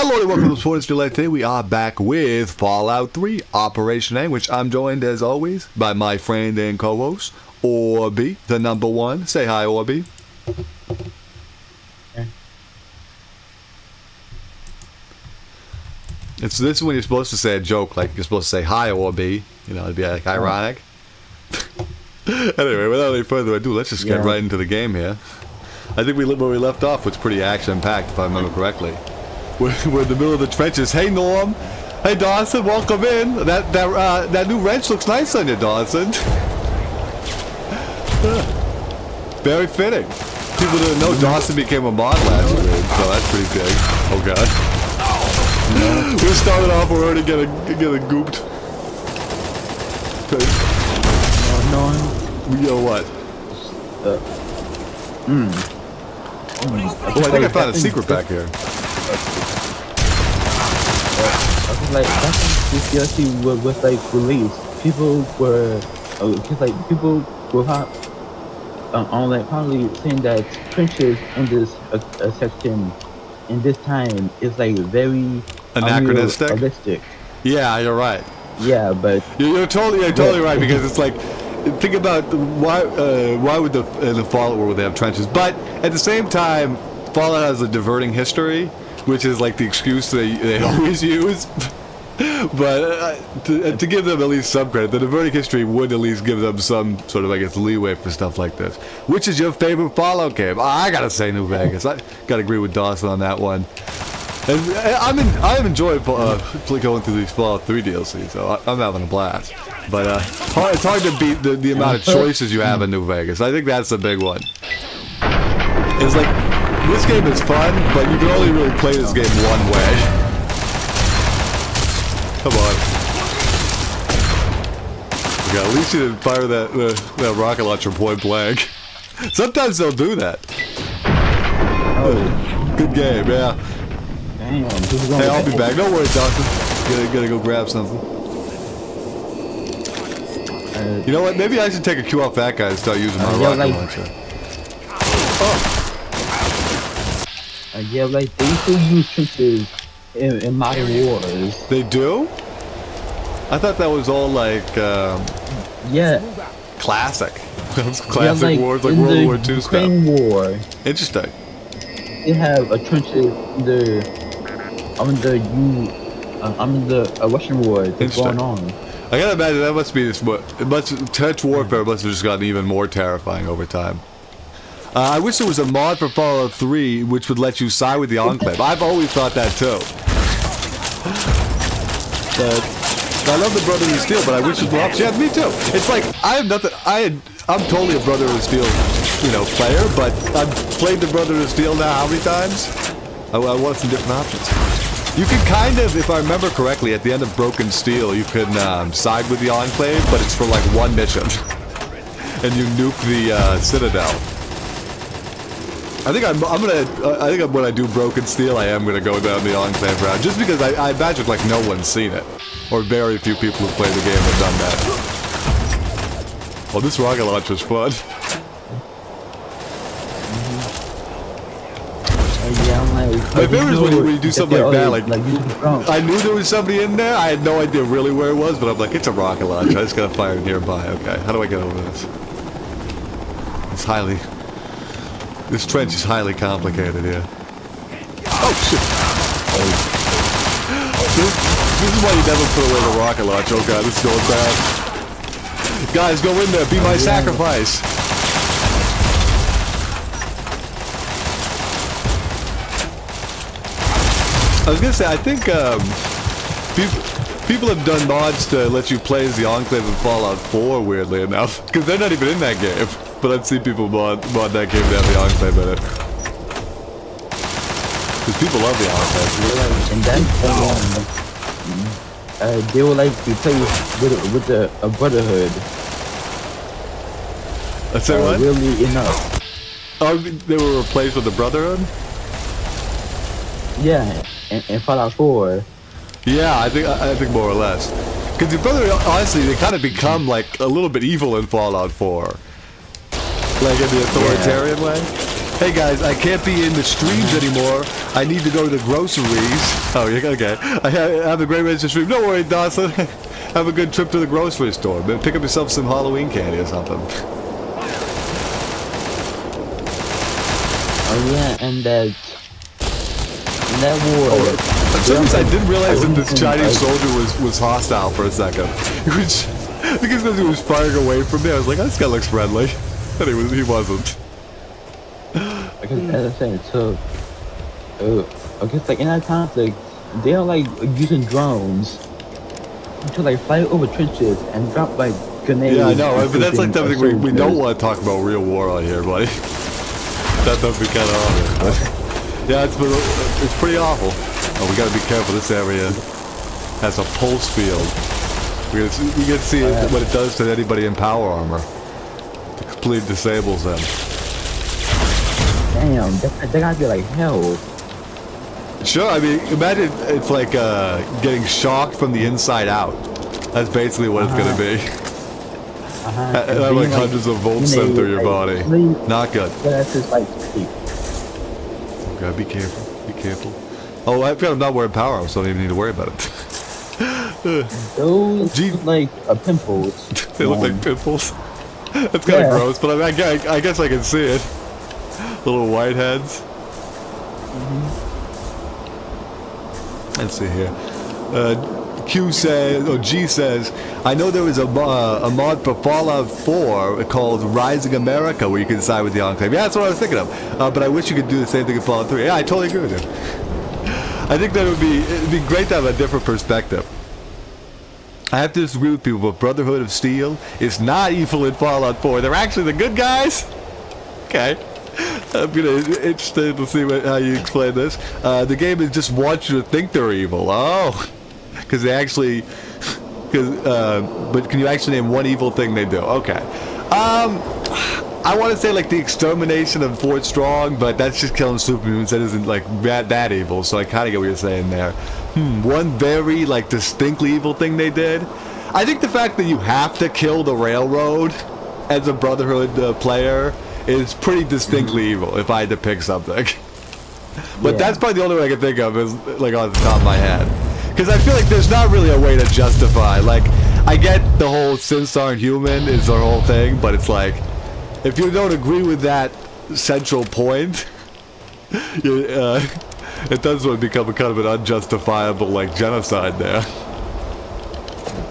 Hello and welcome to Sports Delay. Today we are back with Fallout 3 Operation Anchorage. I'm joined as always by my friend and co-host, Orby, the number one. Say hi, Orby. This is when you're supposed to say a joke, like you're supposed to say hi, Orby. You know, it'd be like ironic. Anyway, without any further ado, let's just get right into the game here. I think where we left off was pretty action-packed, if I remember correctly. We're in the middle of the trenches. Hey, Norm. Hey, Dawson. Welcome in. That new wrench looks nice on you, Dawson. Very fitting. People didn't know Dawson became a mod last year, so that's pretty big. Oh God. We're starting off. We're already getting gooped. No. We go what? Oh, I think I found a secret back here. Like back when this DLC was like released, people were on like probably saying that trenches in this section in this time is like very anachronistic. Realistic. Yeah, you're right. Yeah, but you're totally right, because it's like, think about why would in the Fallout world they have trenches, but at the same time, Fallout has a diverting history, which is like the excuse they always use. But to give them at least some credit, the diverting history would at least give them some sort of, I guess, leeway for stuff like this. Which is your favorite Fallout game? I gotta say New Vegas. I gotta agree with Dawson on that one. And I'm enjoying going through these Fallout 3 DLC, so I'm having a blast. But it's hard to beat the amount of choices you have in New Vegas. I think that's the big one. It's like, this game is fun, but you can only really play this game one way. Come on. Okay, at least you didn't fire that rocket launcher point blank. Sometimes they'll do that. Oh. Good game, yeah. Damn, hey, I'll be back. Don't worry, Dawson. Gotta go grab something. You know what? Maybe I should take a cue off that guy and start using my rocket launcher. Oh. Yeah, like they still use trenches in modern wars. They do? I thought that was all like yeah, classic. Classic like wars, like World War II stuff. War. Interesting. They have a trenches under Russian war that's going on. I gotta imagine that must be trench warfare must have just gotten even more terrifying over time. I wish there was a mod for Fallout 3 which would let you side with the Enclave. I've always thought that too. But I love the Brotherhood of Steel, but I wish it was more options. Yeah, me too. It's like I'm totally a Brotherhood of Steel, player, but I've played the Brotherhood of Steel now how many times? I want some different options. You can kind of, if I remember correctly, at the end of Broken Steel, you can side with the Enclave, but it's for like one mission, and you nuke the Citadel. I think when I do Broken Steel, I am gonna go down the Enclave route, just because I imagine like no one's seen it, or very few people who play the game have done that. Oh, this rocket launcher's fun. My favorite is when you do something like that. Like I knew there was somebody in there. I had no idea really where it was, but I'm like, it's a rocket launcher. I just gotta fire it nearby. Okay, how do I get over this? This trench is highly complicated here. Oh shit! This is why you never put away the rocket launcher. Oh god, this is going bad. Guys, go in there. Be my sacrifice. I was gonna say, I think people have done mods to let you play as the Enclave in Fallout 4, weirdly enough, because they're not even in that game. But I've seen people mod that game to have the Enclave in it. Because people love the Enclave. And that's they will like replace with a Brotherhood. That's that right? Really enough. Oh, they were replaced with the Brotherhood? Yeah, and Fallout 4. Yeah, I think more or less. Because the Brotherhood, honestly, they kind of become like a little bit evil in Fallout 4. Like in the authoritarian way. Hey guys, I can't be in the streams anymore. I need to go to the groceries. Oh, yeah, okay. I have a great rest of the stream. Don't worry, Dawson. Have a good trip to the grocery store. Pick up yourself some Halloween candy or something. Oh yeah, and that war. For some reason, I didn't realize that this Chinese soldier was hostile for a second. Because he was firing away from me, I was like, oh, this guy looks friendly. And he wasn't. I guess as I said, so I guess like in that conflict, they are like using drones to like fly over trenches and drop like grenades. Yeah, I know, but that's like something we don't want to talk about real war on here, buddy. That does be kind of obvious, but yeah, it's pretty awful. Oh, we got to be careful. This area has a pulse field. We get to see what it does to anybody in power armor. It completely disables them. Damn, that gotta be like hell. Sure, I mean, imagine it's like getting shocked from the inside out. That's basically what it's gonna be. Like hundreds of volts sent through your body. Not good. That's just like sleep. Gotta be careful. Be careful. Oh, I forgot I'm not wearing power armor, so I don't even need to worry about it. Those look like pimples. They look like pimples. That's kind of gross, but I guess I can see it. Little white heads. Let's see here. Q says, or G says, I know there was a mod for Fallout 4 called Rising America where you can side with the Enclave. Yeah, that's what I was thinking of. But I wish you could do the same thing in Fallout 3. Yeah, I totally agree with you. I think that it'd be great to have a different perspective. I have to disagree with people, but Brotherhood of Steel is not evil in Fallout 4. They're actually the good guys. Okay. I'm interested to see how you explain this. The game just wants you to think they're evil. Oh, because they actually, but can you actually name one evil thing they do? Okay. I want to say like the extermination of Fort Strong, but that's just killing superhumans. That isn't like that evil. So I kind of get what you're saying there. One very like distinctly evil thing they did. I think the fact that you have to kill the railroad as a Brotherhood player is pretty distinctly evil, if I had to pick something. But that's probably the only way I can think of is like on the top of my head. Because I feel like there's not really a way to justify. Like, I get the whole synths aren't human is their whole thing, but it's like, if you don't agree with that central point, it does sort of become a kind of an unjustifiable like genocide there.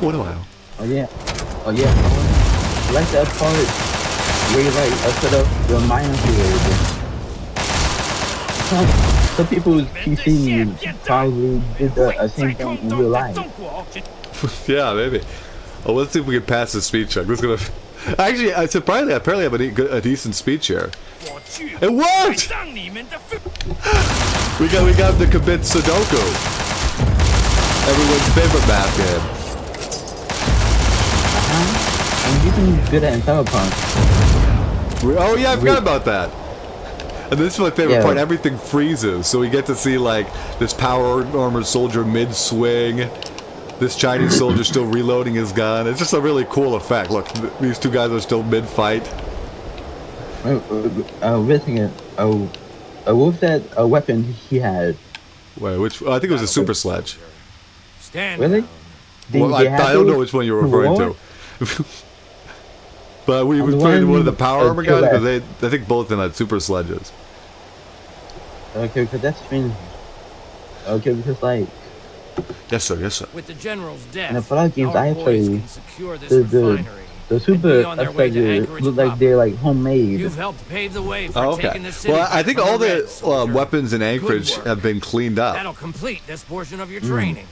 What do I know? Oh yeah. I like that part. Where you like set up the minefield. Some people's PC probably did the same thing in real life. Yeah, maybe. Oh, let's see if we can pass the speed check. This is gonna. Actually, surprisingly, apparently I have a decent speed share. It worked. We got to commit Sudoku. Everyone's favorite math game. And you can do that in Cyberpunk. Oh yeah, I forgot about that. And this is my favorite part. Everything freezes, so we get to see like this power armored soldier mid-swing. This Chinese soldier still reloading his gun. It's just a really cool effect. Look, these two guys are still mid-fight. Wait a second. What was that weapon he had? Wait, which? I think it was a super sledge. Really? Well, I don't know which one you're referring to. But we played one of the power armor guys because I think both of them had super sledges. Okay, because that's strange. Okay, because like. Yes, sir. Yes, sir. With the general's death, in the Fallout games I play, the super sledges look like they're like homemade. You've helped pave the way for taking the city. Well, I think all the weapons in Anchorage have been cleaned up. That'll complete this portion of your training.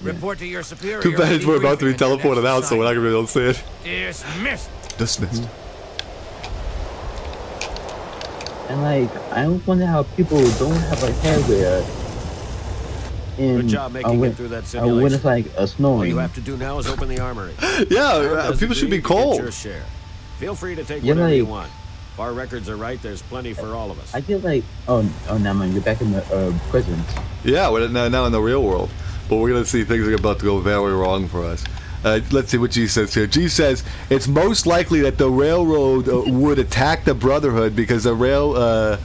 Report to your superior. Too bad we're about to be teleported out, so we're not gonna be able to see it. Dismissed. Dismissed. And like, I wonder how people don't have like hardware in Good job making it through that simulation. when it's like a snowing. All you have to do now is open the armory. Yeah, people should be cold. Your share. Feel free to take whatever you want. If our records are right, there's plenty for all of us. I feel like, oh, never mind. You're back in the prison. Yeah, we're now in the real world, but we're gonna see things are about to go very wrong for us. Let's see what G says here. G says it's most likely that the railroad would attack the Brotherhood because the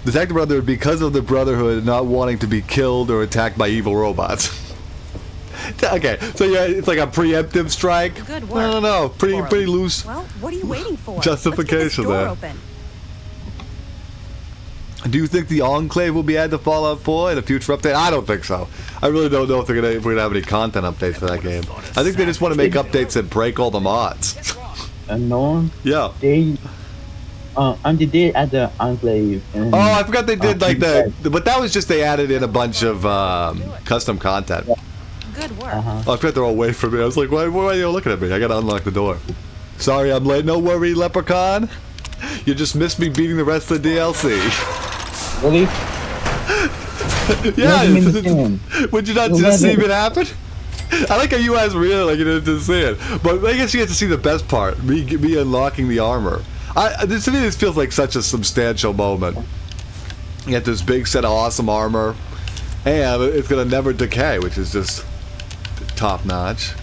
attack the Brotherhood because of the Brotherhood not wanting to be killed or attacked by evil robots. Okay, so yeah, it's like a preemptive strike. Good work. I don't know, pretty loose. Well, what are you waiting for? Justification Let's there. get this door open. Do you think the Enclave will be added to Fallout 4 in a future update? I don't think so. I really don't know if we're gonna have any content updates for that game. I think they just want to make updates that break all the mods. And Norm, Yeah. they did add the Enclave. And, Oh, I forgot they did like but that was just they added in a bunch of custom content. Good work. Uh-huh. Oh, I forgot they're all waiting for me. I was like, why are you looking at me? I gotta unlock the door. Sorry, I'm late. No worry, Leprechaun. You just missed me beating the rest of the DLC. Really? Yeah. Let me understand. Would you not Well, just see let me- it happen? I like how you guys really like you didn't see it, but I guess you get to see the best part: me unlocking the armor. To me, this feels like such a substantial moment. You get this big set of awesome armor, and it's gonna never decay, which is just top notch.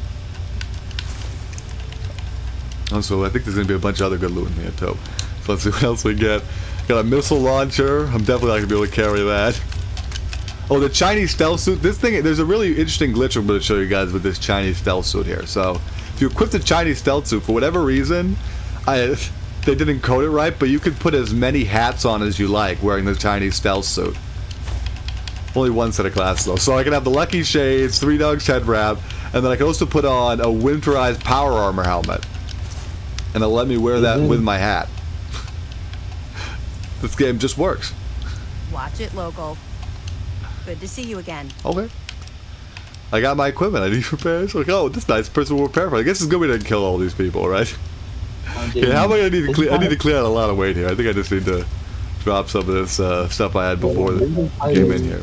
Also, I think there's gonna be a bunch of other good loot in here too. So let's see what else we get. Got a missile launcher. I'm definitely not gonna be able to carry that. Oh, the Chinese stealth suit. This thing, there's a really interesting glitch I'm going to show you guys with this Chinese stealth suit here. So, if you equip the Chinese stealth suit, for whatever reason, they didn't code it right, but you could put as many hats on as you like wearing the Chinese stealth suit. Only one set of glasses though. So I can have the Lucky Shades, Three Dogs head wrap, and then I can also put on a winterized power armor helmet. And it'll let me wear that with my hat. This game just works. Watch it, local. Good to see you again. Okay. I got my equipment. I need repairs. Like, oh, this nice person will repair for. I guess it's good we didn't kill all these people, right? Yeah, how am I gonna need to clear? I need to clear out a lot of weight here. I think I just need to drop some of this stuff I had before that came in here.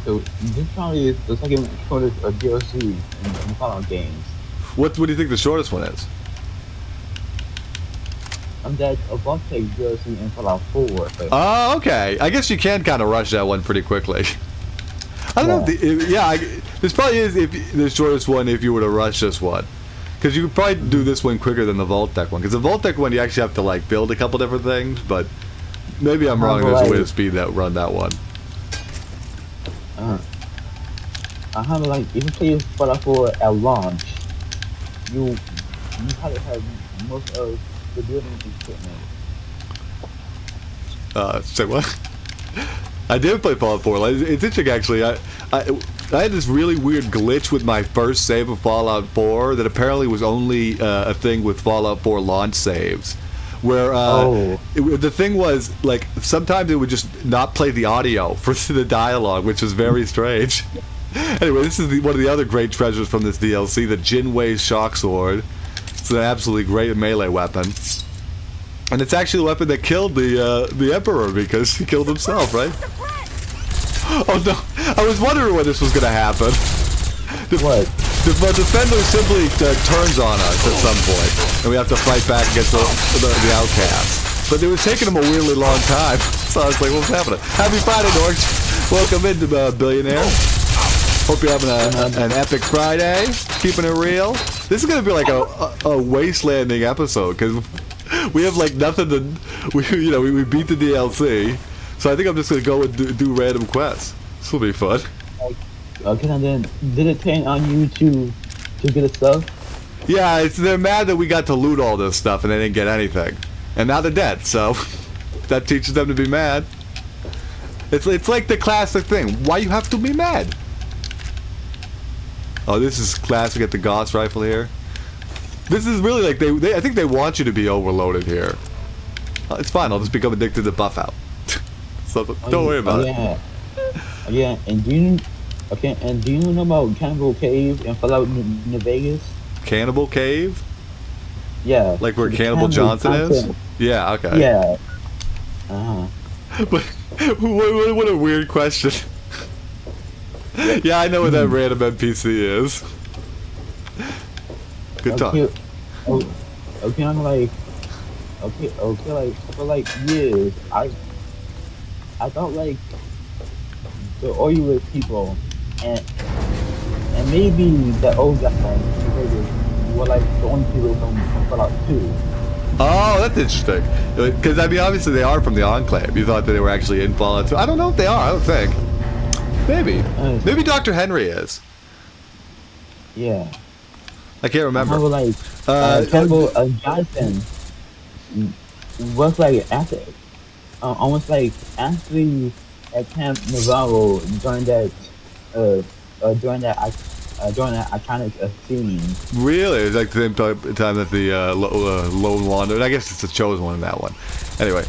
So this probably is the second shortest DLC in Fallout games. What do you think the shortest one is? That's a Vault-Tec DLC in Fallout 4. Oh, okay. I guess you can kind of rush that one pretty quickly. I don't know. This probably is the shortest one if you were to rush this one. Because you could probably do this one quicker than the Vault-Tec one. Because the Vault-Tec one, you actually have to like build a couple different things. But maybe I'm wrong. There's a way to speed run that one. I have like, if you play Fallout 4 at launch, you probably have most of the building equipment. Say what? I did play Fallout 4. It's interesting, actually. I had this really weird glitch with my first save of Fallout 4 that apparently was only a thing with Fallout 4 launch saves. Where the thing was, like, sometimes it would just not play the audio for the dialogue, which was very strange. Anyway, this is one of the other great treasures from this DLC, the Jin-way shock sword. It's an absolutely great melee weapon. And it's actually the weapon that killed the Emperor because he killed himself, right? Oh no, I was wondering when this was going to happen. What? The defender simply turns on us at some point, and we have to fight back against the outcast. But it was taking him a weirdly long time, so I was like, what's happening? Happy Friday, Norge. Welcome in, Billionaire. Hope you're having an epic Friday, keeping it real. This is going to be like a wastelanding episode, because we have like nothing to, we beat the DLC, so I think I'm just going to go and do random quests. This will be fun. Okay, and then did it turn on you to get the stuff? Yeah, they're mad that we got to loot all this stuff and they didn't get anything. And now they're dead, so that teaches them to be mad. It's like the classic thing. Why you have to be mad? Oh, this is classic at the Gauss rifle here. This is really like I think they want you to be overloaded here. It's fine, I'll just become addicted to buff out. So don't worry about it. Yeah, and do you know about Cannibal Cave in Fallout New Vegas? Cannibal Cave? Yeah. Like where Cannibal Johnson is? Yeah, okay. Yeah. Uh-huh. What a weird question. Yeah, I know what that random NPC is. Good talk. Okay, I'm like, like for like years, I thought like the Oilers people and and maybe the old guy were like the only people from Fallout 2. Oh, that's interesting. Because, I mean, obviously they are from the Enclave. You thought that they were actually in Fallout 2. I don't know if they are. I don't think. Maybe. Maybe Dr. Henry is. Yeah. I can't remember. How like Campbell Johnson was like after, almost like actually at Camp Navarro during that iconic scene. Really? It's like the same time that the Lone Wanderer. I guess it's the chosen one in that one. Anyway,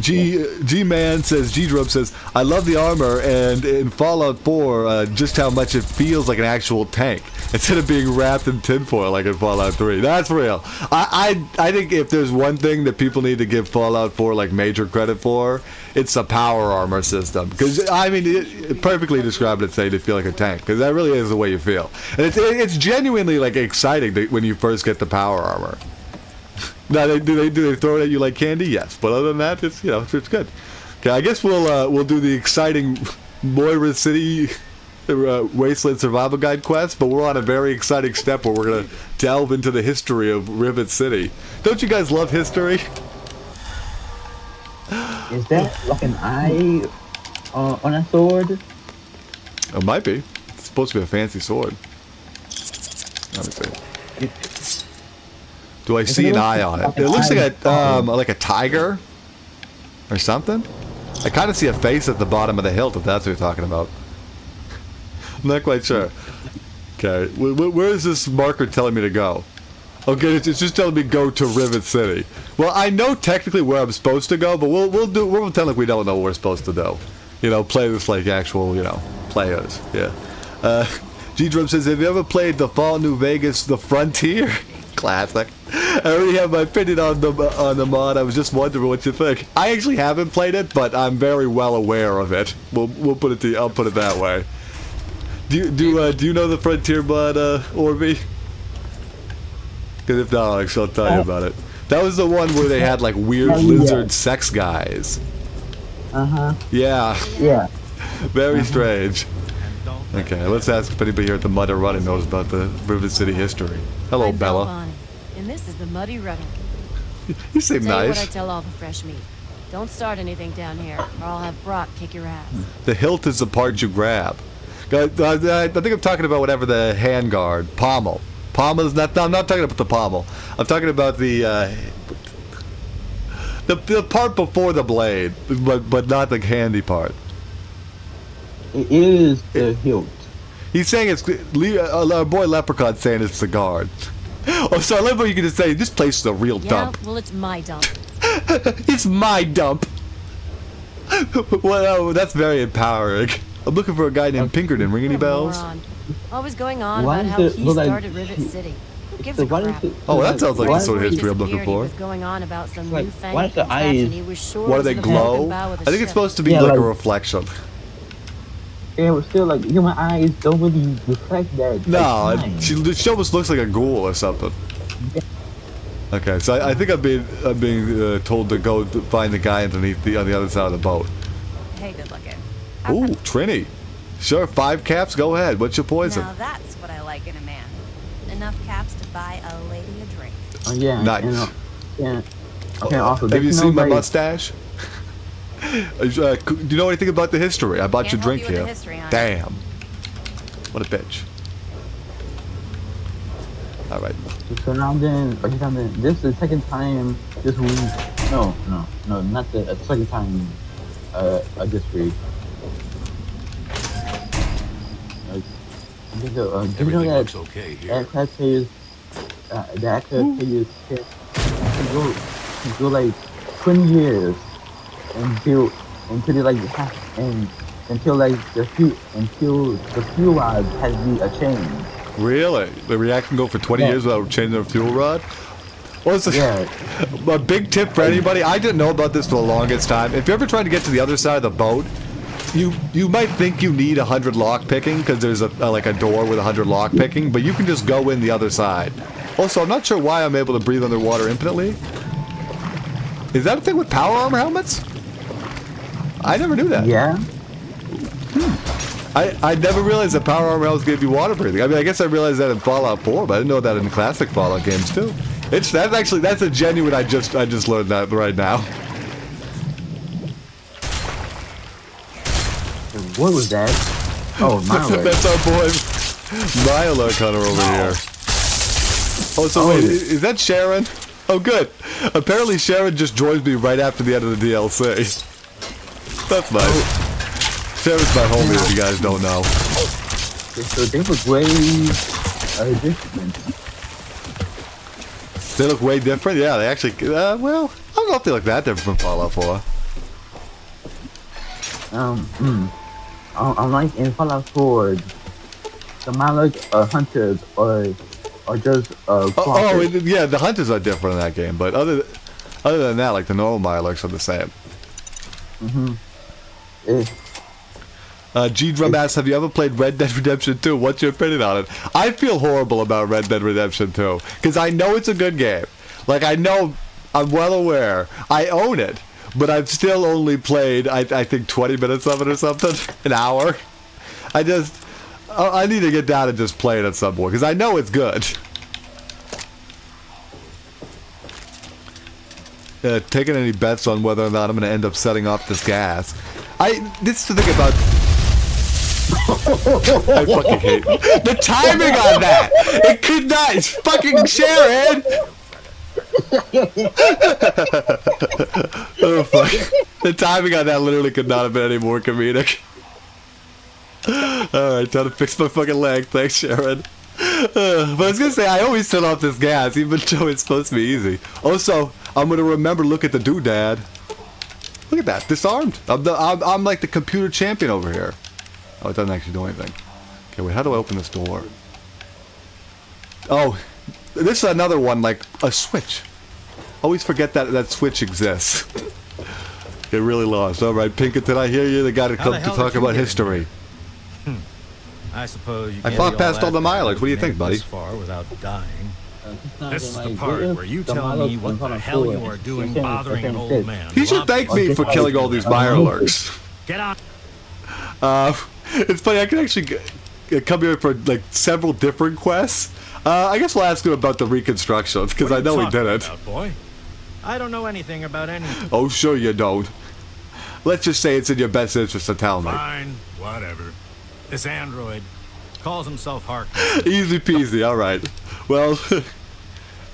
G-Man says, G-Drum says, I love the armor, and in Fallout 4, just how much it feels like an actual tank, instead of being wrapped in tinfoil like in Fallout 3. That's real. I think if there's one thing that people need to give Fallout 4, like, major credit for, it's the power armor system. Because, I mean, it perfectly described it saying to feel like a tank, because that really is the way you feel. And it's genuinely, like, exciting when you first get the power armor. Now, do they throw it at you like candy? Yes, but other than that, it's it's good. Okay, I guess we'll do the exciting Moira City Wasteland Survival Guide quest, but we're on a very exciting step where we're gonna delve into the history of Rivet City. Don't you guys love history? Is that like an eye on a sword? It might be. It's supposed to be a fancy sword. Let me see. Do I see an eye on it? It looks like a tiger or something. I kind of see a face at the bottom of the hilt, if that's what you're talking about. I'm not quite sure. Okay, where is this marker telling me to go? Okay, it's just telling me go to Rivet City. Well, I know technically where I'm supposed to go, but we'll pretend like we don't know what we're supposed to do. Play this like actual players. Yeah. G-Drum says, have you ever played the Fallout New Vegas: The Frontier? Classic. I already have my opinion on the mod. I was just wondering what you think. I actually haven't played it, but I'm very well aware of it. I'll put it that way. Do you know the Frontier mod, Orby? Because if not, I'll tell you about it. That was the one where they had like weird lizard sex guys. Yeah. Yeah. Very strange. Okay, let's ask if anybody here at the Muddy Running knows about the Rivet City history. Hello, I'm Bella. Bonnie, and this is the Muddy Running. You seem Tell you what nice. I tell all the fresh meat. Don't start anything down here, or I'll have Brock kick your ass. The hilt is the part you grab. I think I'm talking about whatever the handguard. Pommel. Pommel's not. No, I'm not talking about the pommel. I'm talking about the part before the blade, but not the handy part. It is the hilt. He's saying it's our boy Leprechaun's saying it's the guard. Oh, so I love what you can just say. This place is a real dump. Well, it's my dump. It's my dump. Well, that's very empowering. I'm looking for a guy named Pinkerton. Ring any What a bells? moron. Always going on Why about is how it- he well, like, started Rivet City. Who gives a Why crap? is it- Oh, that sounds like why- the sort of Before he history I'm looking disappeared, for. He was going on about some Like, newfangled why is the contraption eyes- he was sure What do was they in the back and glow? bow of I the think it's ship. supposed to be Yeah, like a like- reflection. Yeah, but still, like, human eyes don't really reflect that. No, like, she almost looks like a ghoul or something. Okay, so I think I'm being told to go to find the guy underneath on the other side of the boat. Hey, good looking. Ooh, Trini. Sure, 5 caps. Go ahead. What's your poison? Now that's what I like in a man. Enough caps to buy a lady a drink. yeah. Nice. Yeah. Okay, also, Have you there's seen no, my like- mustache? Do you know anything about the history? I bought Can't your drink help you here. with the history, honey. Damn. What a bitch. All right. So now then, this is the second time this week. No, not the second time. This week. Do you know Everything that looks okay here. actor players, the actor players can go like 20 years until they like until the fuel rod has to be a change. Really? The react can go for 20 Yeah. years without changing a fuel rod? Well, Yeah. a big tip for anybody. I didn't know about this for the longest time. If you're ever trying to get to the other side of the boat, you might think you need 100 lock picking because there's like a door with 100 lock picking, but you can just go in the other side. Also, I'm not sure why I'm able to breathe underwater infinitely. Is that a thing with power armor helmets? I never knew that. Yeah. I never realized that power armor helps give you water breathing. I mean, I guess I realized that in Fallout 4, but I didn't know that in the classic Fallout games too. That's a genuine. I just learned that right now. What was that? Oh, Myler. That's our boy Myler Connor over here. Oh, so wait, is that Sharon? Oh, good. Apparently Sharon just joins me right after the end of the DLC. That's nice. Sharon's my homie, if you guys don't know. So they look way different. They look way different? Yeah, they actually, well, I don't know if they look that different from Fallout 4. Unlike in Fallout 4, the Malak hunters are just Yeah, the hunters are different in that game, but other than that, like the normal Mylurks are the same. G-Drum asks, have you ever played Red Dead Redemption 2? What's your opinion on it? I feel horrible about Red Dead Redemption 2, because I know it's a good game. Like, I'm well aware. I own it, but I've still only played, I think, 20 minutes of it or something. An hour. I need to get down and just play it at some point, because I know it's good. Taking any bets on whether or not I'm going to end up setting off this gas. This is the thing about... I fucking hate the timing on that. It could not. It's fucking Sharon. Oh fuck! The timing on that literally could not have been any more comedic. All right, time to fix my fucking leg. Thanks, Sharon. But I was gonna say I always set off this gas, even though it's supposed to be easy. Also, I'm gonna remember. Look at the doodad. Look at that, disarmed. I'm like the computer champion over here. Oh, it doesn't actually do anything. Okay, wait, how do I open this door? Oh, this is another one, like a switch. Always forget that switch exists. Get really lost. All right, Pinkerton, I hear you. They got to come to talk about history. I suppose you I fought past all the mileage. What do you think, buddy? This far without dying. This is the like, part where you tell me what the hell you are doing bothering an old man. He should thank me for killing all these Mirelurks. Get out. It's funny, I can actually come here for like several different quests. I guess we'll ask him about the reconstructions, because I know he did it. Boy? I don't know anything about anything. Oh, sure you don't. Let's just say it's in your best interest to tell me. Fine, whatever. This android calls himself Harkness. Easy peasy, alright. Well,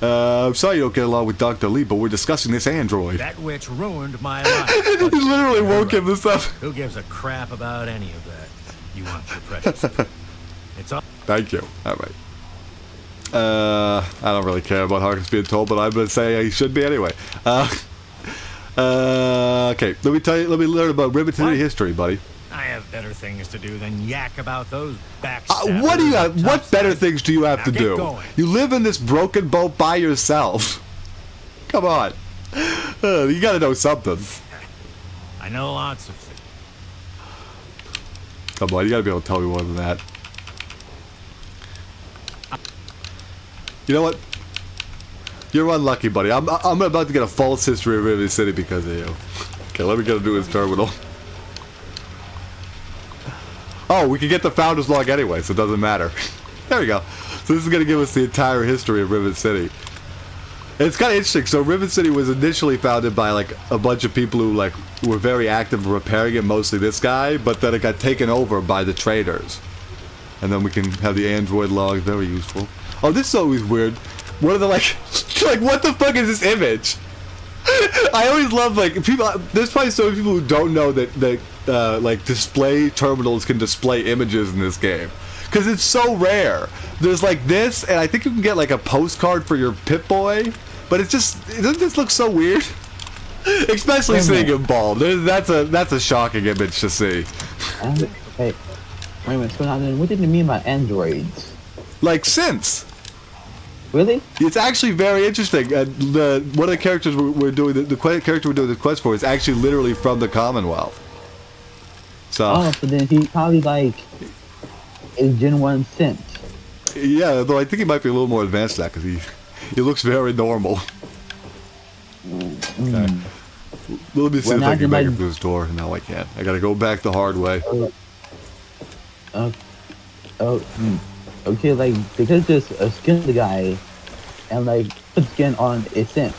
I'm sorry you don't get along with Dr. Lee, but we're discussing this android. That witch ruined my life. He literally woke him this up. Who gives a crap about any of that? You want your precious. It's up. Thank you. Alright. I don't really care about Harkness being told, but I'm going to say he should be anyway. Okay, let me learn about Rivet City history, buddy. I have better things to do than yak about those backstabbers. What better things do you have to Now do? get going. You live in this broken boat by yourself. Come on. You gotta know something. I know lots of things. Come on, you gotta be able to tell me more than that. You know what? You're unlucky, buddy. I'm about to get a false history of Rivet City because of you. Okay, let me go to his terminal. Oh, we can get the founder's log anyway, so it doesn't matter. There we go. So this is going to give us the entire history of Rivet City. And it's kind of interesting. So Rivet City was initially founded by like a bunch of people who like were very active in repairing it, mostly this guy, but then it got taken over by the traders. And then we can have the android log, very useful. Oh, this is always weird. What are the like what the fuck is this image? I always love like people. There's probably so many people who don't know that like display terminals can display images in this game because it's so rare. There's like this, and I think you can get like a postcard for your Pip-Boy, but doesn't this look so weird? Especially seeing him bald. That's a shocking image to see. Hey, wait a minute. So now then, what did you mean by androids? Like synths. Really? It's actually very interesting. One of the characters we're doing the character we're doing the quest for is actually literally from the Commonwealth. So then he probably like a Gen 1 synth. Yeah, though I think he might be a little more advanced than that because he looks very normal. Okay. Let me see if I can make it through this door. No, I can't. I gotta go back the hard way. Uh, okay, like they could just skin the guy and like put skin on a scent.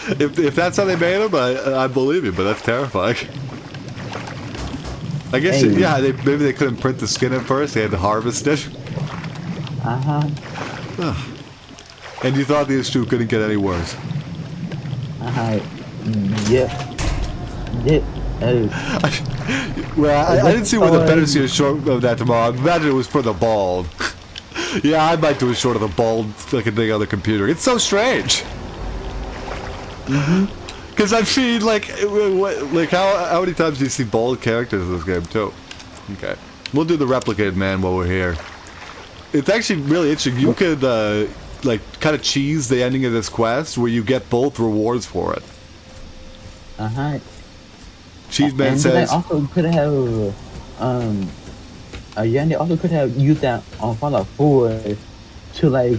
If that's how they made him, I believe you, but that's terrifying. I guess Hey. yeah, maybe they couldn't print the skin at first. They had to harvest it. And you thought these two couldn't get any worse. Yeah. Well, I didn't see where the penalty is short of that tomorrow. I imagine it was for the bald. Yeah, I might do it short of the bald fucking thing on the computer. It's so strange. Because I've seen like how many times do you see bald characters in this game too? Okay, we'll do the replicated man while we're here. It's actually really interesting. You could like kind of cheese the ending of this quest where you get both rewards for it. Cheese man and says. They also could have, they also could have used that on Fallout 4 to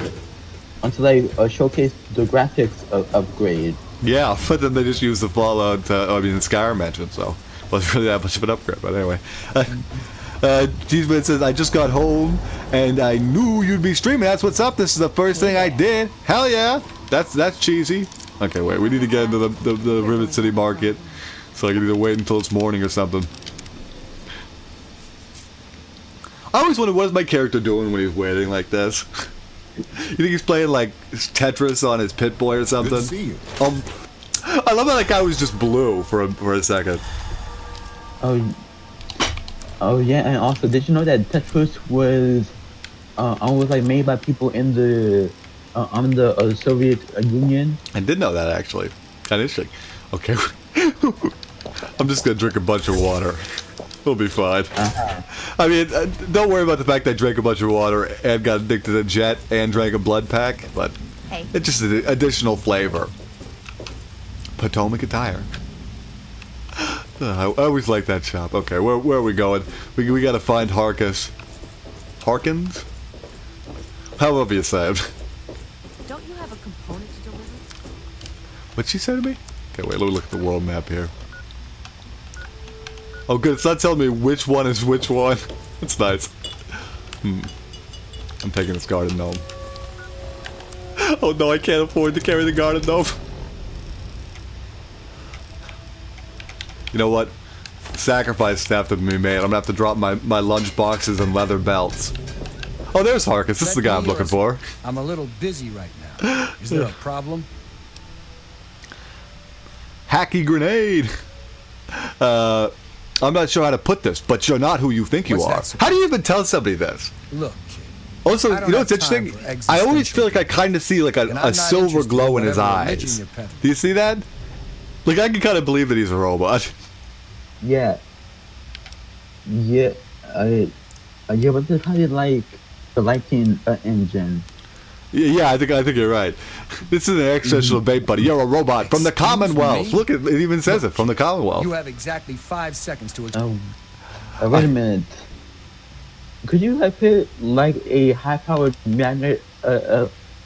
showcase the graphics upgrade. Yeah, but then they just used the Fallout, the Skyrim engine, so it wasn't really that much of an upgrade, but anyway. Cheeseman says, I just got home, and I knew you'd be streaming. That's what's up. This is the first thing I did. Hell yeah. That's cheesy. Okay, wait, we need to get into the Rivet City Market, so I can either wait until it's morning or something. I always wonder, what is my character doing when he's waiting like this? You think he's playing like Tetris on his Pit Boy or something? Good to see you. I love how that guy was just blue for a second. Oh yeah, and also, did you know that Tetris was like made by people in the Soviet Union? I did know that actually. Kind of interesting. Okay, I'm just gonna drink a bunch of water. We'll be fine. I mean, don't worry about the fact that I drank a bunch of water and got addicted to Jet and drank a blood pack, but Hey. it's just an additional flavor. Potomac attire. I always like that shop. Okay, where are we going? We gotta find Harkins. Harkins? However you say it. Don't you have a component to deliver? What'd she say to me? Okay, wait, let me look at the world map here. Oh good, it's not telling me which one is which one. It's nice. I'm taking this garden gnome. Oh no, I can't afford to carry the garden gnome. You know what? Sacrifice have to be made. I'm gonna have to drop my lunch boxes and leather belts. Oh, there's Harkins. This is the guy I'm looking for. I'm a little busy right now. Is there a problem? Hacky grenade. I'm not sure how to put this, but you're not who you think you are. How do you even tell somebody this? Look, kid. Also, I don't you know have what's time interesting? for I always feel like I existential kind of see like And I'm a not silver interested glow in in his whatever religion eyes. you're peddling. Do you see that? Like I can kind of believe that he's a robot. Yeah. Yeah. Yeah, but this probably like the lighting engine. Yeah, I think you're right. This is an existential debate, buddy. You're a robot from the Excuse Commonwealth. me? Look, it even says it from the Commonwealth. You have exactly 5 seconds to Wait a minute. Could you like put like a high-powered magnet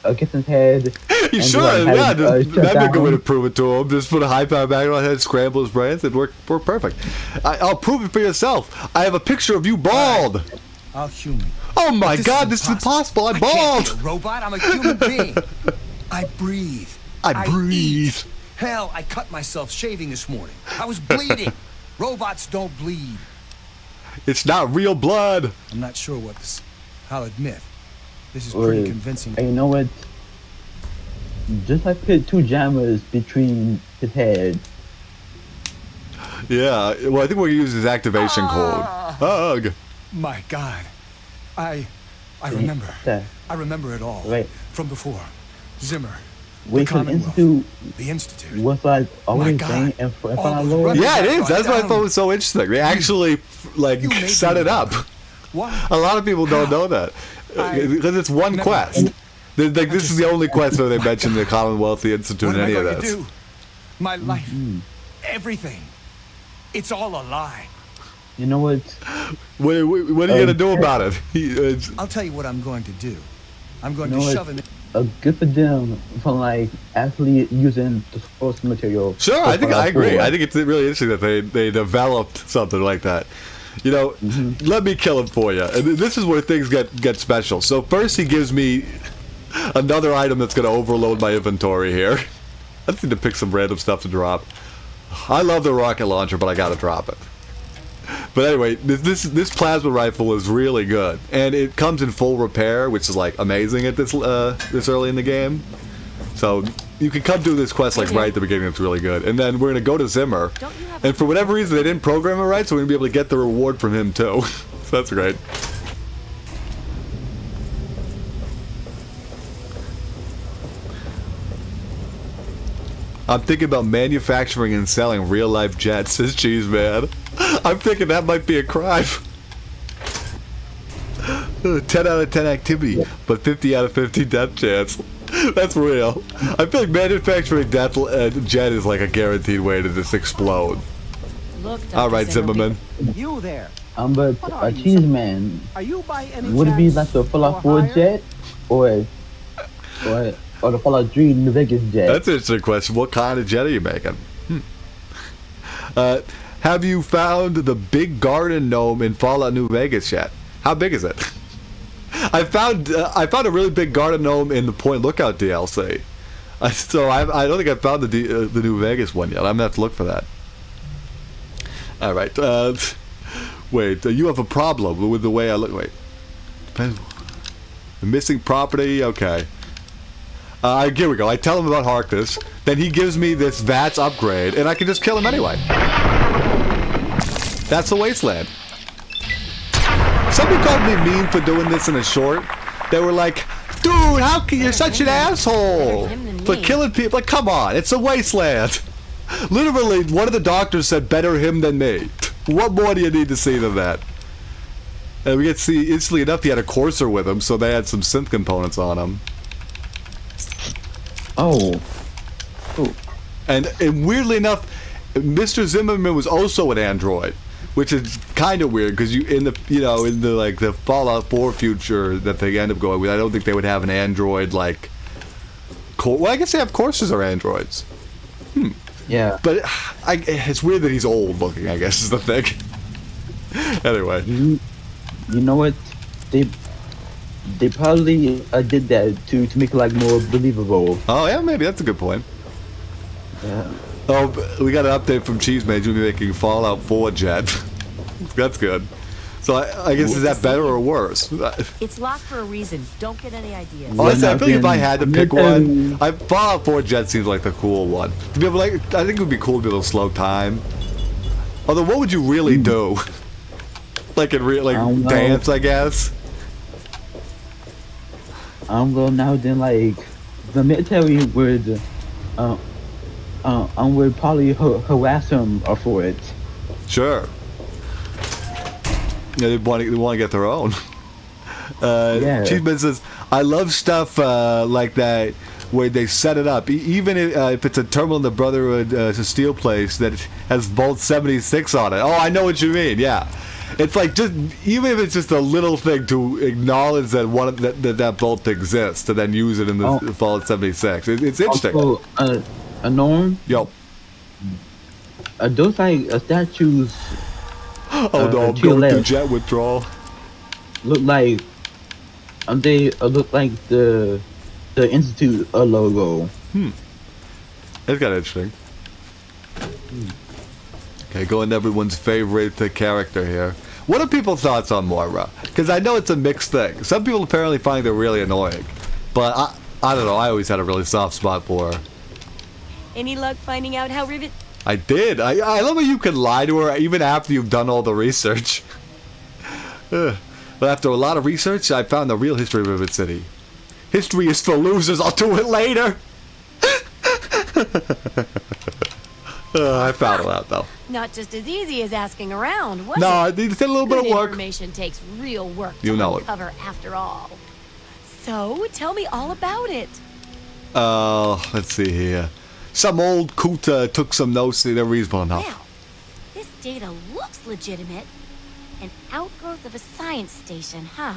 against his head? You and sure? like, have Yeah, it, that'd shut be a good way to down? prove it to him. Just put a high-power magnet on his head, scramble his brains. It'd work perfect. I'll prove it for yourself. I have a picture of you bald. I'll human. Oh my This God, this is impossible. I'm I can't bald. be a robot. I'm a human being. I breathe. I breathe. eat. Hell, I cut myself shaving this morning. I was bleeding. Robots don't bleed. It's not real blood. I'm not sure what this. I'll admit, this is pretty Wait, convincing. And you know what? Just like put 2 jammers between his head. Yeah. Well, I think we'll use his activation code. Hug. My God, I remember. Yeah. I remember it all. Right. From before. Zimmer. Wait, the so the Commonwealth. Institute The Institute. was like always God. saying in front All of those Lord. rebels- Yeah, it is. Right That's what I down. thought was so interesting. They actually like You made set me it up. What? A lot of people don't know that because it's one never- quest. Like this is the only quest where they mention the Commonwealth, the Institute, What and am I any of going to this. do? My life. Everything. It's all a lie. You know what? What are you gonna do about it? I'll tell you what I'm going to do. I'm going You to know shove what? him Good for them for like actually using the source material. Sure, for I think I Fallout agree. 4. I think it's really interesting that they developed something like that. You know, let me kill him for you. And this is where things get special. So first he gives me another item that's going to overload my inventory here. I just need to pick some random stuff to drop. I love the rocket launcher, but I got to drop it. But anyway, this plasma rifle is really good, and it comes in full repair, which is like amazing at this early in the game. So you can come do this quest like right at the beginning. It's really good, and then we're gonna go to Zimmer, and for whatever reason they didn't program it right, so we're gonna be able to get the reward from him too. So that's great. I'm thinking about manufacturing and selling real-life jets, says Cheese Man. I'm thinking that might be a crime. 10 out of 10 activity, but 50 out of 50 death chance. That's real. I feel like manufacturing jet is like a guaranteed way to just explode. Look, Dr. All right, Zimmerman. You there? But a cheese man, Are you by any would it be chance like the Fallout for 4 hire? jet, or the Fallout 3 New Vegas jet? That's an interesting question. What kind of jet are you making? Have you found the big garden gnome in Fallout New Vegas yet? How big is it? I found a really big garden gnome in the Point Lookout DLC. So I don't think I found the New Vegas one yet. I'm gonna have to look for that. All right. Wait. You have a problem with the way I look. Wait. Depends. The missing property. Okay. Here we go. I tell him about Harkness. Then he gives me this VATS upgrade, and I can just kill him anyway. That's the wasteland. Somebody called me mean for doing this in a short. They were like, dude, how can you're such an asshole for killing people? Like, come on, it's a wasteland. Literally, one of the doctors said, better him than me. What more do you need to see than that? And we get to see, instantly enough, he had a courser with him, so they had some synth components on him. Oh. And weirdly enough, Mr. Zimmerman was also an android, which is kind of weird because in the Fallout 4 future that they end up going with, I don't think they would have an android like. Well, I guess they have coursers or androids. Yeah. But it's weird that he's old looking, I guess, is the thing. Anyway. You know what? They probably did that to make it like more believable. Oh yeah, maybe that's a good point. Yeah. Oh, we got an update from Cheese Man. You'll be making Fallout 4 jet. That's good. So I guess is that better or worse? It's locked for a reason. Don't get any ideas. Honestly, I feel like if I had to pick one, Fallout 4 jet seems like the cool one. To be able, I think it would be cool to be able to slow time. Although, what would you really do? Like in dance, I guess. Well, now then, like the military would probably harass him for it. Sure. Yeah, they want to get their own. Yeah. Cheeseman says, I love stuff like that where they set it up. Even if it's a terminal in the Brotherhood to Steel place that has Vault 76 on it. Oh, I know what you mean, yeah. It's like just even if it's just a little thing to acknowledge that that vault exists to then use it in the Fallout 76. It's interesting. Also, Norm. Yo. Those like statues. Oh no, I'm going through jet withdrawal. Look like they look like the Institute logo. That's kind of interesting. Okay, going to everyone's favorite character here. What are people's thoughts on Moira? Because I know it's a mixed thing. Some people apparently find her really annoying, but I don't know. I always had a really soft spot for her. Any luck finding out how Rivet? I did. I love how you can lie to her even after you've done all the research. But after a lot of research, I found the real history of Rivet City. History is for losers. I'll do it later. I found it out though. Not just as easy as asking around, was No, it? it did a little bit of Good work. Information takes real work You to know it. uncover after all. So, tell me all about it. Let's see here. Some old coot took some notes. They're reasonable enough. Well, this data looks legitimate. An outgrowth of a science station, huh?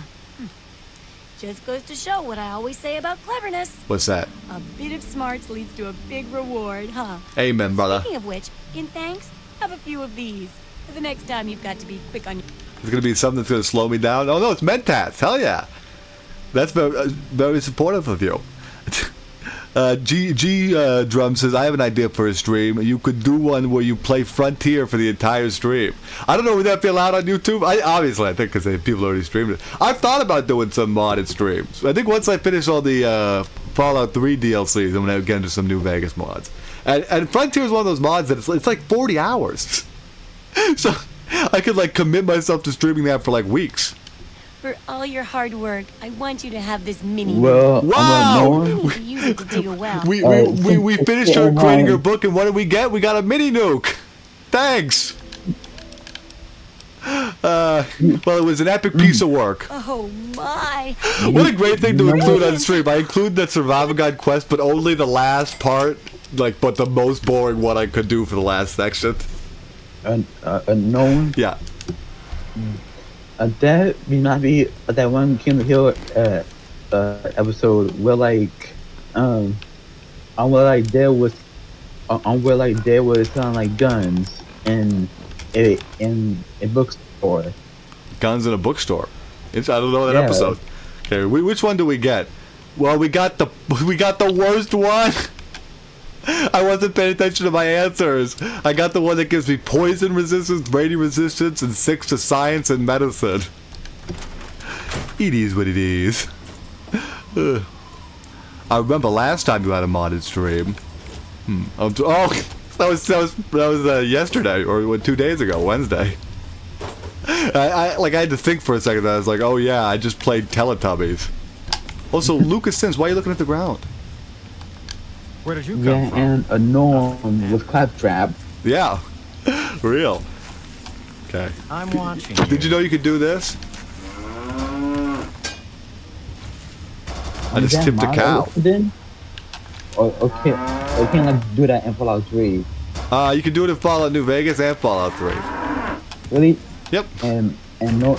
Just goes to show what I always say about cleverness. What's that? A bit of smarts leads to a big reward, huh? Amen, brother. Speaking of which, in thanks, have a few of these. For the next time, you've got to be quick on your... It's gonna be something that's gonna slow me down. Oh no, it's Mentats. Hell yeah, that's very supportive of you. Drum says, I have an idea for a stream. You could do one where you play Frontier for the entire stream. I don't know, would that be allowed on YouTube? I think because people already streamed it. I've thought about doing some modded streams. I think once I finish all the Fallout 3 DLCs, I'm gonna get into some New Vegas mods. And Frontier is one of those mods that it's like 40 hours. So I could like commit myself to streaming that for like weeks. For all your hard work, I want you to have this mini... Well, Wow! You need to use it to dig a well. We finished her creating her book, and what did we get? We got a mini nuke. Thanks. Well, it was an epic piece of work. Oh my! What a great thing to include on stream. I include the Survival Guide quest, but only the last part, but the most boring one I could do for the last section. Unknown. Yeah. That might be that one King of the Hill episode where there was guns in a bookstore. Guns in a bookstore. I don't know that episode. Okay, which one do we get? Well, we got the worst one. I wasn't paying attention to my answers. I got the one that gives me poison resistance, radiant resistance, and 6 to science and medicine. It is what it is. I remember last time you had a modded stream. That was yesterday or 2 days ago, Wednesday. I had to think for a second. I was like, oh yeah, I just played Teletubbies. Also, Lucas Sims, why are you looking at the ground? Where did you come from? And a norm with Claptrap. Yeah, real. Okay. I'm watching. Did you know you could do this? I just tipped a cow. Then? Or can't do that in Fallout 3? You can do it in Fallout New Vegas and Fallout 3. Really? Yep. And no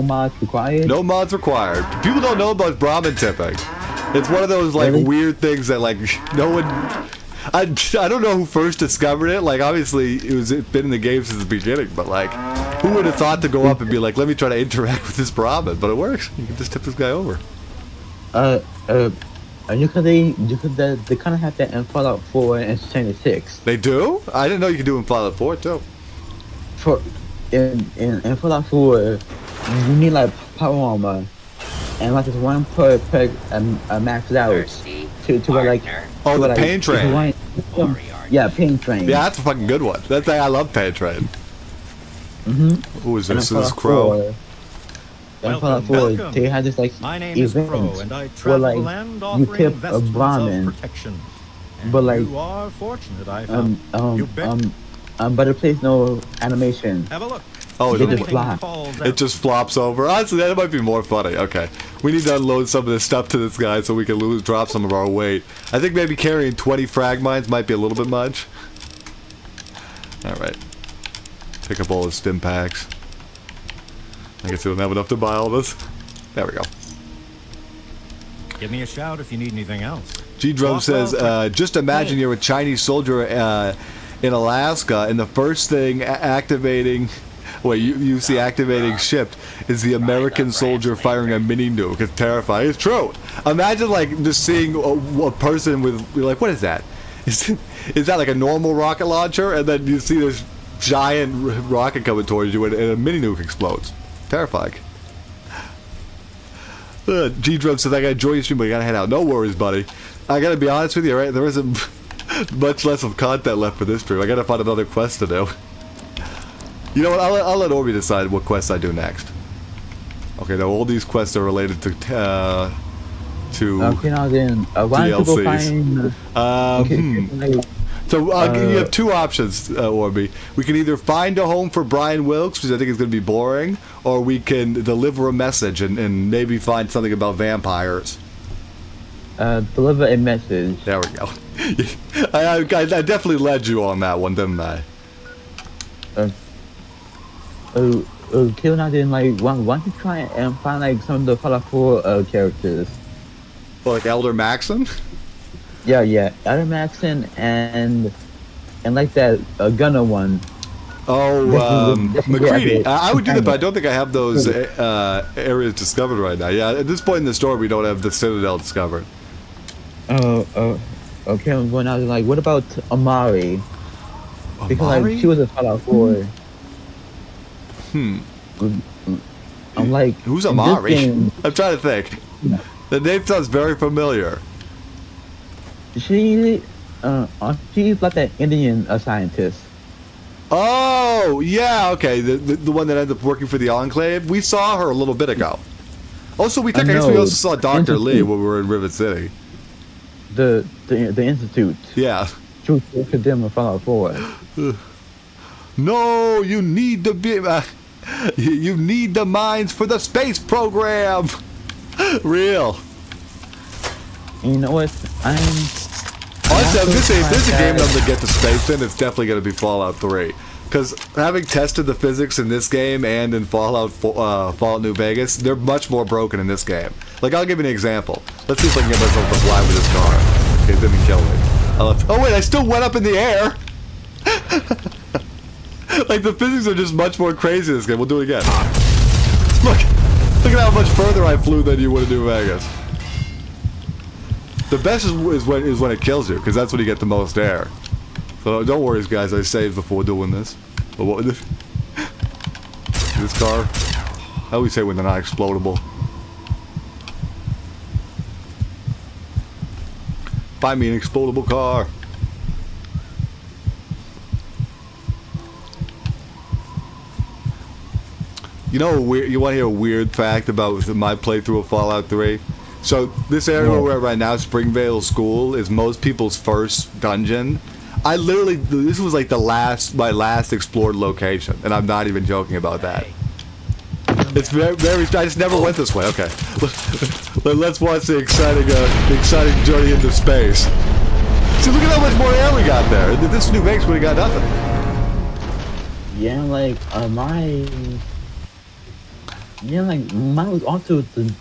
mods required. No mods required. People don't know about Brahmin tipping. It's one of those Really? weird things that no one. I don't know who first discovered it. Obviously it's been in the game since the beginning, but who would have thought to go up and be like, let me try to interact with this Brahmin? But it works. You can just tip this guy over. They kind of have that in Fallout 4 and Shiny 6. They do? I didn't know you could do it in Fallout 4 too. In Fallout 4, you need power armor, and this one per maxed out to where the pain train. Yeah, pain train. Yeah, that's a fucking good one. I love pain train. Who is this? This is Crow. In Fallout 4, they had this My name is Crow, event and I where travel the land you offering tip a vestments Brahmin, of protection. And but you are fortunate, I found. You bet. but it plays no animation. Have a look. Oh, They just fly. it just flops over. Honestly, that might be more funny. Okay. We need to unload some of this stuff to this guy so we can drop some of our weight. I think maybe carrying 20 frag mines might be a little bit much. Alright. Pick up all the stim packs. I guess we don't have enough to buy all this. There we go. Give me a shout if you need anything else. G-Drum says, just imagine you're a Chinese soldier in Alaska, and the first thing activating... Wait, you see activating ship is the American soldier firing a mini nuke. It's terrifying. It's true. Imagine just seeing a person with what is that? Is that like a normal rocket launcher? And then you see this giant rocket coming towards you and a mini nuke explodes. Terrifying. G-Drum says, I gotta enjoy your stream, but I gotta head out. No worries, buddy. I gotta be honest with you, right? There isn't much less of content left for this stream. I gotta find another quest to do. You know what? I'll let Orby decide what quests I do next. Okay, now all these quests are related to Okay, now then, why don't you go find... So you have two options, Orby. We can either find a home for Brian Wilkes, which I think is going to be boring, or we can deliver a message and maybe find something about vampires. Deliver a message. There we go. I definitely led you on that one, didn't I? Kill now then, why don't you try and find some of the Fallout 4 characters? Like Elder Maxon? Yeah, Elder Maxon and that Gunner one. Oh, McCready. Yeah, I would do that, but I don't think I have those areas discovered right now. Yeah, at this point in the story, we don't have the Citadel discovered. Okay, I'm going out. Like, what about Amari? Because Amari? like she was in Fallout 4. I'm like, Who's in this Amari? game, I'm trying to think. The name sounds very familiar. she's like that Indian scientist. Oh, yeah, okay. The one that ended up working for the Enclave. We saw her a little bit ago. Also, I guess we know. also saw Dr. Lee when we were in Rivet City. The Institute. Yeah. She was working them in Fallout 4. No, you need to be. You need the mines for the space program. Real. You know what? Honestly, I'm gonna say if there's a game that I'm gonna get to space in, it's definitely gonna be Fallout 3. Because having tested the physics in this game and in Fallout New Vegas, they're much more broken in this game. Like, I'll give you an example. Let's see if I can get myself to fly with this car. Okay, it didn't kill me. Oh wait, I still went up in the air. Like, the physics are just much more crazy in this game. We'll do it again. Look at how much further I flew than you would in New Vegas. The best is when it kills you, because that's when you get the most air. So don't worry, guys. I saved before doing this. But what this car? I always say when they're not explodable. Buy me an explodable car. You know, you want to hear a weird fact about my playthrough of Fallout 3? So this area where we're at right now, Springvale School, is most people's first dungeon. I literally, this was like my last explored location, and I'm not even joking about that. It's very, I just never went this way. Okay, let's watch the exciting journey into space. See, look at how much more air we got there. This New Vegas would have got nothing. Yeah, like mine was also the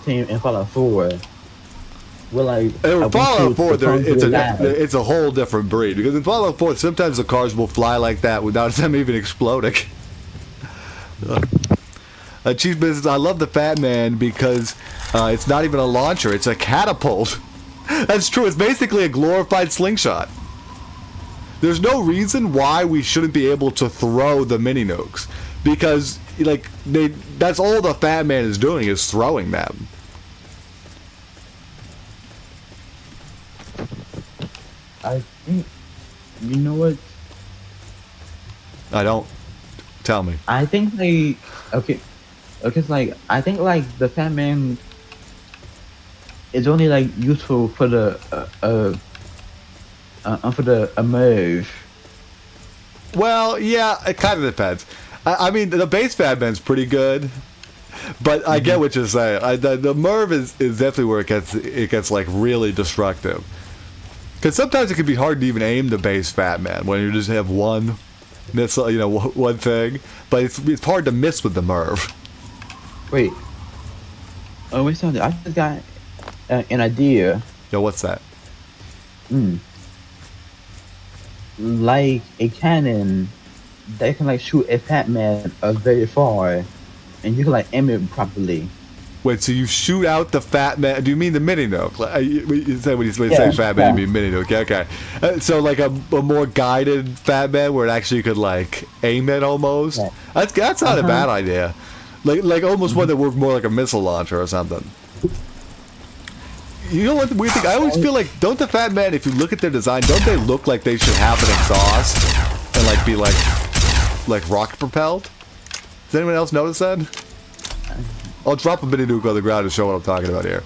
team in Fallout 4. We're like, in Fallout 4, it's a whole different breed, because in Fallout 4, sometimes the cars will fly like that without them even exploding. Chief Business, I love the Fat Man because it's not even a launcher, it's a catapult. That's true, it's basically a glorified slingshot. There's no reason why we shouldn't be able to throw the mini nukes, because like that's all the Fat Man is doing, is throwing them. I think, you know what? I don't. Tell me. I think it's like, I think like the Fat Man is only like useful for the emerge. Well, yeah, it kind of depends. I mean, the base Fat Man's pretty good, but I get what you're saying. The Merv is definitely where it gets like really destructive. Because sometimes it can be hard to even aim the base Fat Man when you just have one missile, one thing. But it's hard to miss with the Merv. Wait. Oh, wait, something. I just got an idea. Yo, what's that? Like a cannon that can like shoot a Fat Man very far, and you can like aim it properly. Wait, so you shoot out the Fat Man? Do you mean the mini nuke? You say when you say Fat Man, you mean mini nuke? Okay. So like a more guided Fat Man where it actually could like aim it almost. Yeah. That's not a bad idea. Like almost one that worked more like a missile launcher or something. You know what the weird thing? I always feel like, don't the Fat Man, if you look at their design, don't they look like they should have an exhaust and like be like rocket propelled? Does anyone else notice that? I'll drop a mini nuke on the ground to show what I'm talking about here.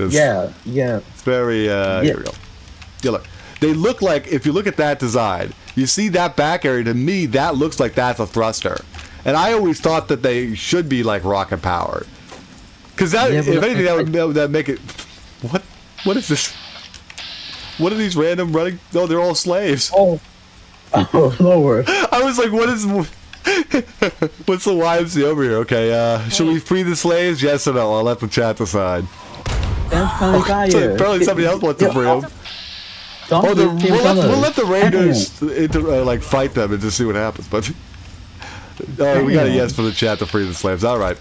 Yeah. It's very, here we go. Yeah, look. They look like, if you look at that design, you see that back area, to me, that looks like that's a thruster. And I always thought that they should be like rocket powered. Because that, if anything, that would make it... What is this? What are these random running... No, they're all slaves. Oh, Lord. I was like, what is... What's the YMC over here? Okay, should we free the slaves? Yes or no? I'll let the chat decide. That's kind of So apparently somebody else wants to free them. Don't Oh, do team we'll colors. let the Raiders like fight them and just see what happens. But we got a yes for the chat to free the slaves. All right.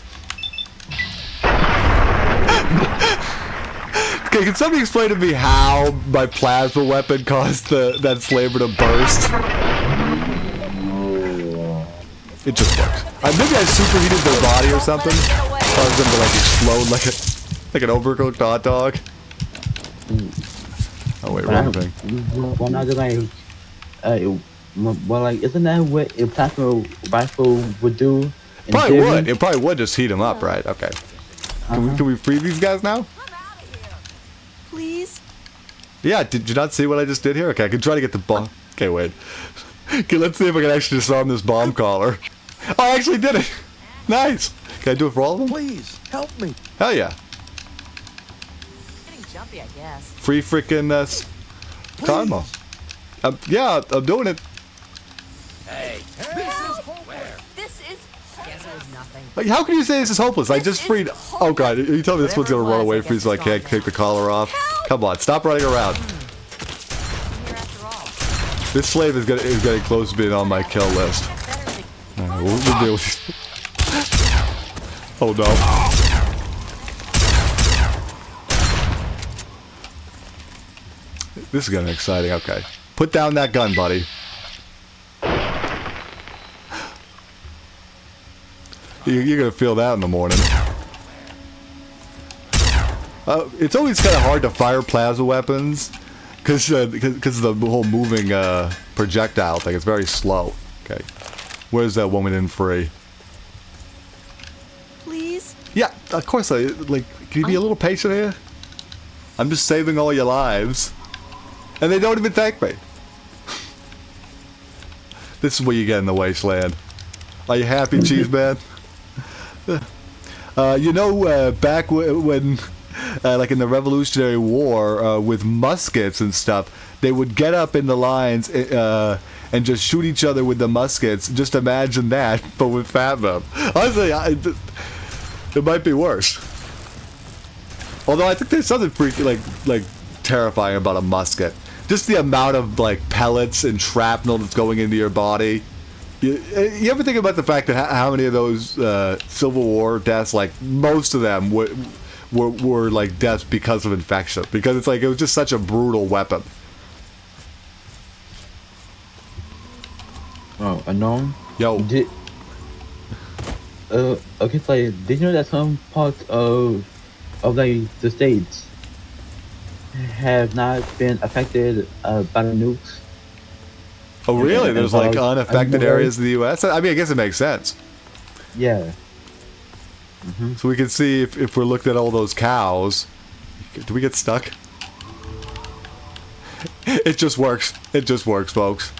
Okay, can somebody explain to me how my plasma weapon caused that slaver to burst? It just works. Maybe I superheated their body or something. Caused them to like explode like an overcooked hot dog. Oh wait, wrong thing. Well, not like, well, like, isn't that what a plasma rifle would do? Probably would. It probably would just heat them up, right? Okay. Can we free these guys now? Please? Yeah, did you not see what I just did here? Okay, I can try to get the bomb. Okay, wait. Okay, let's see if I can actually disarm this bomb collar. Oh, I actually did it! Nice! Can I do it for all of them? Please, help me. Hell yeah. Getting jumpy, I guess. Free freaking karma. Yeah, I'm doing it. This is... Guess it was nothing. Like, how can you say this is hopeless? I just freed... Oh god, you tell me this one's gonna run away from me so I can't take the collar off? Come on, stop running around. Here after all. This slave is getting close to being on my kill list. Alright, we'll deal with this. Oh no. This is getting exciting, okay. Put down that gun, buddy. You're gonna feel that in the morning. It's always kind of hard to fire plasma weapons because of the whole moving projectile thing. It's very slow. Okay, where's that woman in free? Please? Yeah, of course. Like, can you be a little patient here? I'm just saving all your lives, and they don't even thank me. This is what you get in the wasteland. Are you happy, Cheese Man? You know, back when, like in the Revolutionary War, with muskets and stuff, they would get up in the lines and just shoot each other with the muskets. Just imagine that, but with Fathom. Honestly, it might be worse. Although I think there's something freaky, like terrifying about a musket. Just the amount of like pellets and shrapnel that's going into your body. You ever think about the fact that how many of those Civil War deaths, like most of them were like deaths because of infection, because it's like it was just such a brutal weapon. Oh, unknown. Yo. Okay, so like, did you know that some parts of like the states have not been affected by the nukes? Oh really? There's like unaffected areas of the U.S. I mean, I guess it makes sense. Yeah. So we can see if we're looking at all those cows. Do we get stuck? It just works. It just works, folks.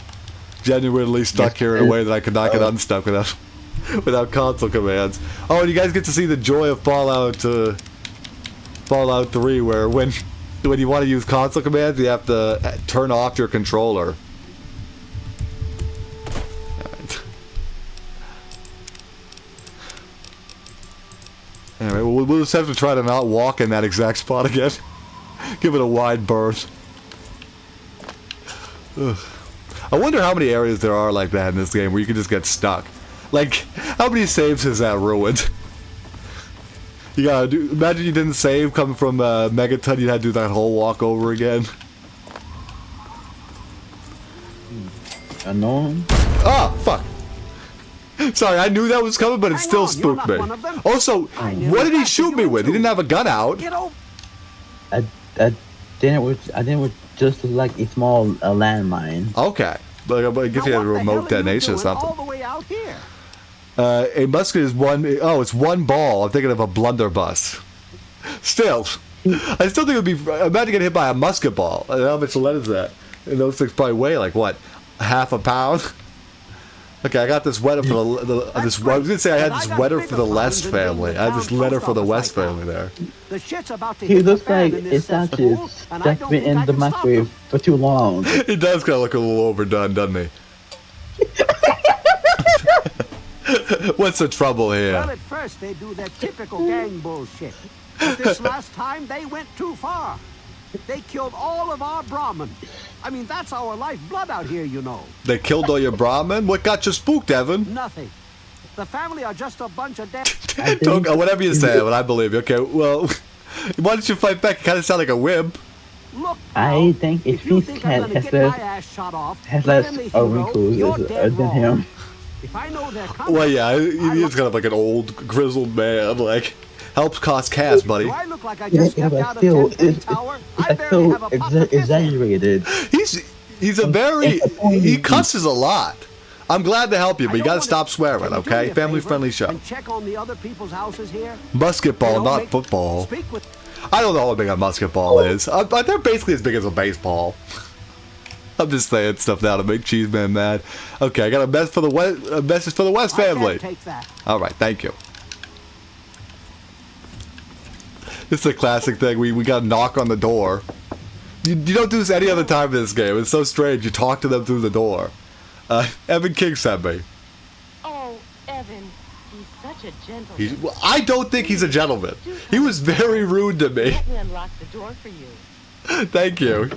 Genuinely stuck here in a way that I could not get unstuck without console commands. Oh, and you guys get to see the joy of Fallout 3, where when you want to use console commands, you have to turn off your controller. Anyway, we'll just have to try to not walk in that exact spot again. Give it a wide berth. Ugh. I wonder how many areas there are like that in this game where you can just get stuck. Like, how many saves has that ruined? You gotta do. Imagine you didn't save coming from Megaton, you had to do that whole walk over again. Unknown. Ah, fuck. Sorry, I knew that was coming, but it still spooked me. Also, what did he shoot me with? He didn't have a gun out. I didn't with just like a small landmine. Okay, but I guess he had a remote detonation or something. All the way out here. A musket is one. Oh, it's one ball. I'm thinking of a blunderbuss. Still, I still think it would be. Imagine getting hit by a musket ball. How much lead is that? And those things probably weigh like what, half a pound. Okay, I got this letter for I was gonna say I had this letter for the West family. I had this letter for the West family there. He looks like it's actually that's been in the microwave for too long. He does kind of look a little overdone, doesn't he? What's the trouble here? Well, at first they do that typical gang bullshit. But this last time they went too far. They killed all of our Brahmin. I mean, that's our lifeblood out here, you know. They killed all your Brahmin? What got you spooked, Evan? Nothing. The family are just a bunch of dead. Whatever you say, Evan, I believe you. Okay, well, why don't you fight back? You kind of sound like a wimp. Look, I think if you his think head I'm gonna has get my less, ass shot off, has then less the hero, wrinkles you're dead than wrong. him. If I know they're coming, Well, yeah, he is kind of like an old, grizzled man. Like, helps cost cash, buddy. do I look like I just stepped out of still, 10 Tower? I it's barely so have a pot to piss in. exaggerated. He's a very... He cusses a lot. I'm glad to help you, but you gotta stop swearing, okay? Family-friendly show. And check on the other people's houses here. Basketball, You know, not football. Speak with. I don't know how big a basketball is. But they're basically as big as a baseball. I'm just saying stuff now to make Cheeseman mad. Okay, I got a message for the West family. I can't take that. All right, thank you. This is a classic thing. We got to knock on the door. You don't do this any other time in this game. It's so strange. You talk to them through the door. Evan King sent me. Oh, Evan, he's such a gentleman. Well, I don't think he's a gentleman. He was very rude to me. Let me unlock the door for you. Thank you.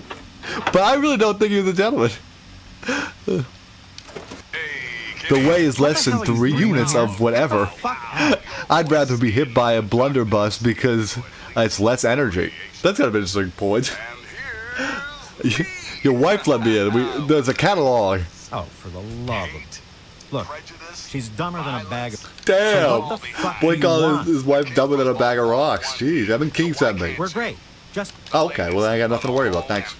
But I really don't think he was a gentleman. The way is less than 3 units of whatever. I'd rather be hit by a blunderbuss because it's less energy. That's kind of an interesting point. Your wife let me in. There's a catalog. Oh, for the love of... Look, she's dumber than a bag of... Damn! So what the fuck Boy do you called want? his wife dumber than a bag of rocks. Jeez, Evan King sent me. We're great. Just... Okay, well, I got nothing to worry about. Thanks.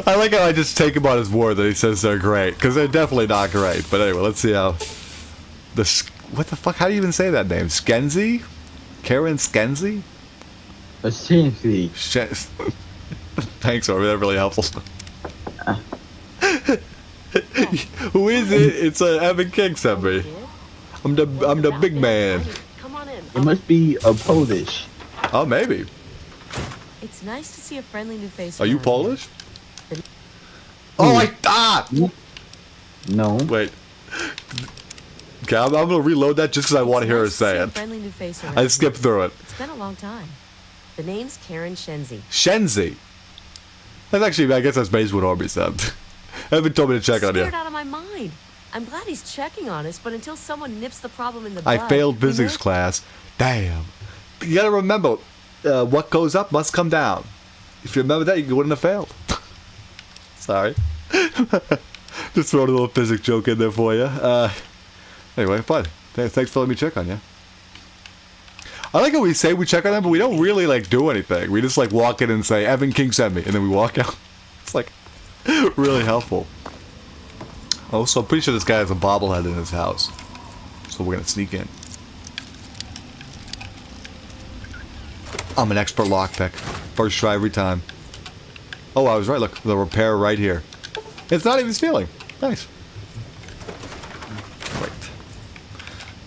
I like how I just take him on his word that he says they're great, because they're definitely not great. But anyway, let's see how... What the fuck? How do you even say that name? Skenzi? Karen Skenzi? Seriously. Thanks, Orby. That really helps. Who is it? It's Evan King sent me. I'm the big man. Come on in. It must be a Polish. Oh, maybe. It's nice to see a friendly new face. Are you around Polish? Oh, No. Wait. Okay, I'm gonna reload that just because I want to hear her say it. Friendly new face around I skipped through it. It's been a long time. The name's Karen Shenzi. Shenzi. That's actually, I guess that's basically what Orby said. Evan told me to check on you. Scared out of my mind. I'm glad he's checking on us, but until someone nips the problem in the bud, I failed physics class. Damn. You gotta remember, what goes up must come down. If you remember that, you wouldn't have failed. Sorry. Just throwing a little physics joke in there for you. Anyway, fun. Thanks for letting me check on you. I like how we say we check on them, but we don't really, like, do anything. We just, like, walk in and say, Evan King sent me, and then we walk out. It's, like, really helpful. Also, I'm pretty sure this guy has a bobblehead in his house. So we're gonna sneak in. I'm an expert lockpick. First try every time. Oh, I was right. Look, the repair right here. It's not even stealing. Nice. Right.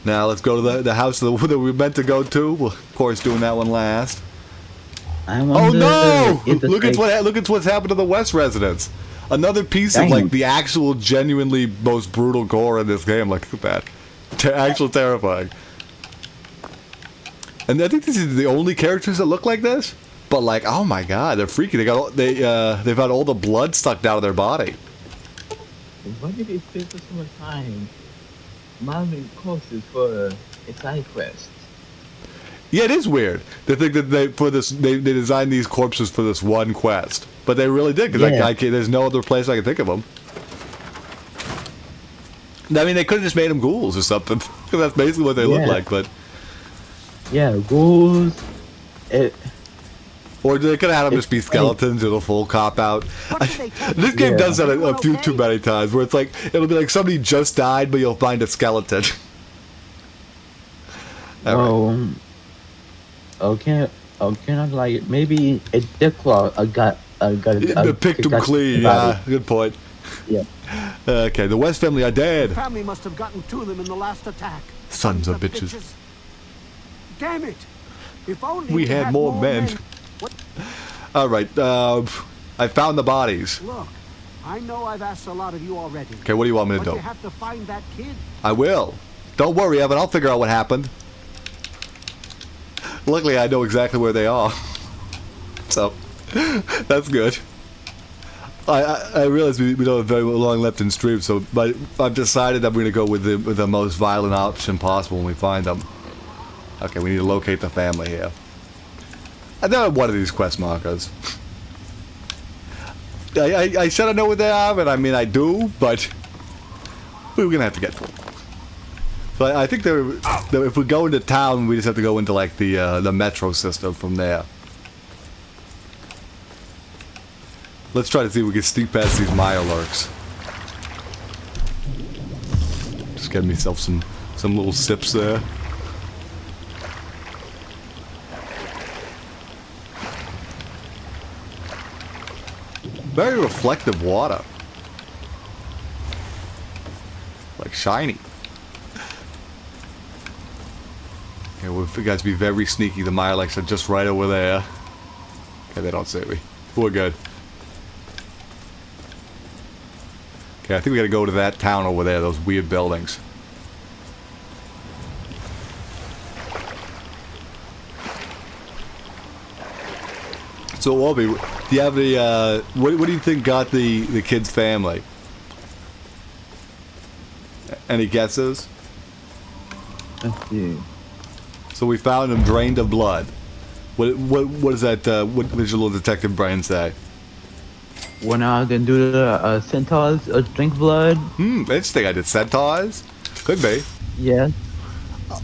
Now let's go to the house that we meant to go to. We'll, of course, doing that one last. Oh no! Look at what's happened to the West residents. Another piece of like the actual, genuinely most brutal gore in this game. Look at that. Actual terrifying. And I think this is the only characters that look like this. But like, oh my god, they're freaky. They've had all the blood stuck down their body. Why did they spend so much time modeling courses for a side quest? Yeah, it is weird. They think that they designed these corpses for this one quest, but they really did because there's no other place I can think of them. I mean, they could have just made them ghouls or something, because that's basically what they look like. But yeah, ghouls. Or they could have had them just be skeletons or the full cop out. This game does that a few too many times, where it's like it'll be like somebody just died, but you'll find a skeleton. Okay, like maybe a dick claw got picked them clean. Yeah, good point. Yeah. Okay, the West family are dead. The family must have gotten to them in the last attack. Sons of bitches. Damn it! If only we had more men. All right, I found the bodies. Look, I know I've asked a lot of you already. Okay, what do you want me to do? You have to find that kid. I will. Don't worry, Evan. I'll figure out what happened. Luckily, I know exactly where they are. So, that's good. I realize we don't have very long left in stream, so but I've decided I'm going to go with the most violent option possible when we find them. Okay, we need to locate the family here. And they're one of these quest markers. I said I know where they are, and I mean I do, but we're going to have to get to them. So I think if we go into town, we just have to go into like the metro system from there. Let's try to see if we can sneak past these Maya lurks. Just get myself some little sips there. Very reflective water. Like shiny. Okay, well, we got to be very sneaky. The Maya lurks are just right over there. Okay, they don't see me. We're good. Okay, I think we gotta go to that town over there, those weird buildings. So, Obi, do you have the, what do you think got the kid's family? Any guesses? Let's see. So we found him drained of blood. What is that, what does your little detective brain say? When I was gonna do the centaurs drink blood. Interesting. I did centaurs. Could be. Yeah.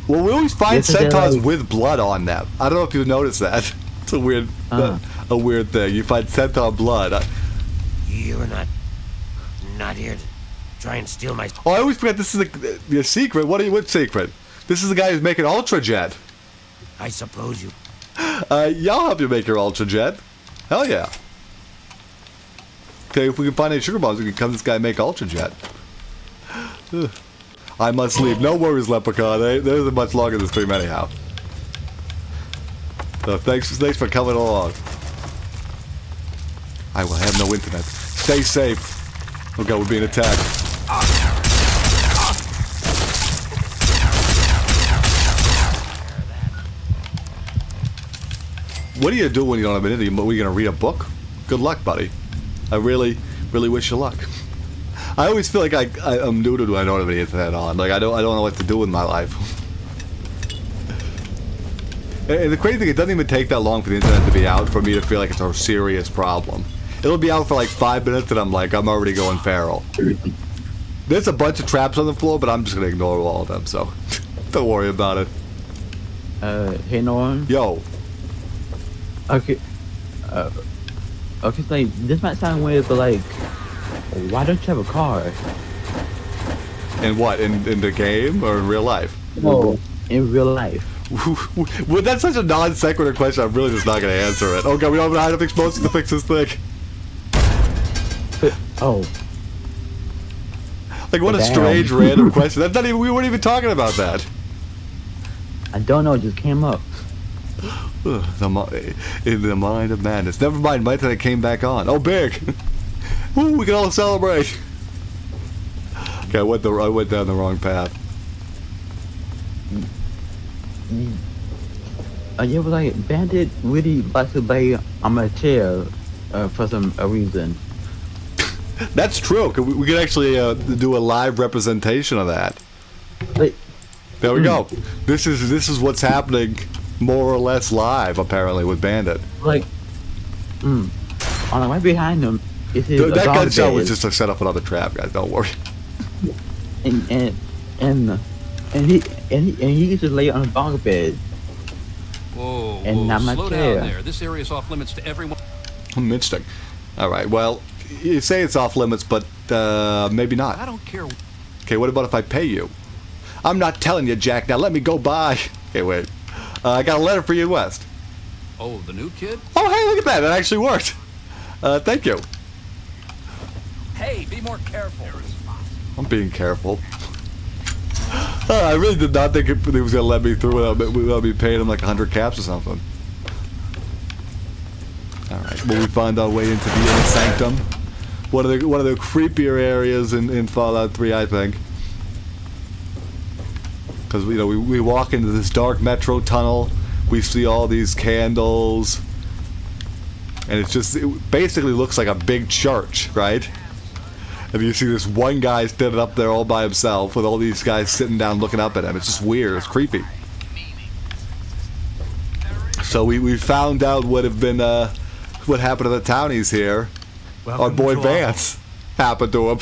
Well, we always find centaurs like... with blood on them. I don't know if you noticed that. It's a weird thing. You find centaur blood. You're not here to try and steal my... Oh, I always forget this is the secret. What secret? This is the guy who's making Ultrajet. I suppose you... Yeah, I'll help you make your Ultrajet. Hell yeah. Okay, if we can find any sugar bombs, we can come this guy and make Ultrajet. I must leave. No worries, Leprechaun. There isn't much longer in the stream anyhow. So thanks for coming along. I will have no internet. Stay safe. Oh god, we're being attacked. What do you do when you don't have an internet? Are you going to read a book? Good luck, buddy. I really wish you luck. I always feel like I'm new to I don't have any internet on. Like I don't know what to do with my life. And the crazy thing, it doesn't even take that long for the internet to be out for me to feel like it's a serious problem. It'll be out for like 5 minutes and I'm already going feral. There's a bunch of traps on the floor, but I'm just gonna ignore all of them, so don't worry about it. Hey Norm. Yo. Okay. Okay, so like, this might sound weird, but like, why don't you have a car? In what? In the game or in real life? No, in real life. Well, that's such a non sequitur question. I'm really just not going to answer it. Oh god, we don't have enough explosives to fix this thing. Oh. Like what a strange random question. That's not even. We weren't even talking about that. I don't know. It just came up. In the mind of madness. Never mind, my internet came back on. Oh, big! Ooh, we can all celebrate. Okay, I went down the wrong path. Yeah, but like Bandit really likes to lay on my chair for some reason. That's true. We could actually do a live representation of that. Like, there we go. This is what's happening. More or less live, apparently, with Bandit. Like, on the right behind him is his that gunshot bed. was just to set up another trap, guys. Don't worry. And he used to lay on a bunk bed. Whoa, and not my slow chair. down there. This area is off limits to everyone. Interesting. All right. Well, you say it's off limits, but maybe not. I don't care. Okay. What about if I pay you? I'm not telling you, Jack. Now let me go by. Okay, wait. I got a letter for you, West. Oh, the new kid? Oh, hey, look at that. That actually worked. Thank you. Hey, be more careful. I'm being careful. I really did not think he was going to let me through without me paying him like 100 caps or something. Alright, well, we found our way into the inner sanctum. One of the creepier areas in Fallout 3, I think. Because we walk into this dark metro tunnel We see all these candles. And it basically looks like a big church, right? And you see this one guy standing up there all by himself with all these guys sitting down looking up at him. It's just weird. It's creepy. So we found out what happened to the townies here. Our boy Vance happened to him.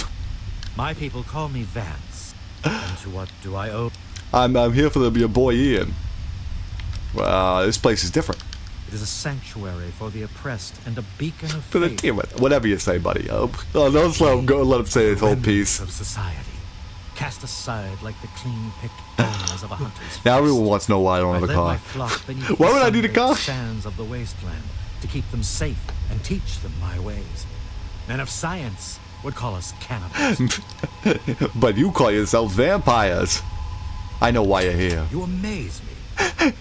My people call me Vance. And to what do I owe? I'm here for your boy Ian. Wow, this place is different. It is a sanctuary for the oppressed and a beacon of For the faith. team, whatever you say, buddy. Don't let him go. Let him say his whole piece. Of society, cast aside like the clean-picked bones of a hunter's Now fist. everyone wants to know why I don't have a led car. my flock beneath Why the would I need a sunlit car? sands of the wasteland to keep them safe and teach them my ways. Men of science would call us cannibals. But you call yourselves vampires. I know why you're here. You amaze me.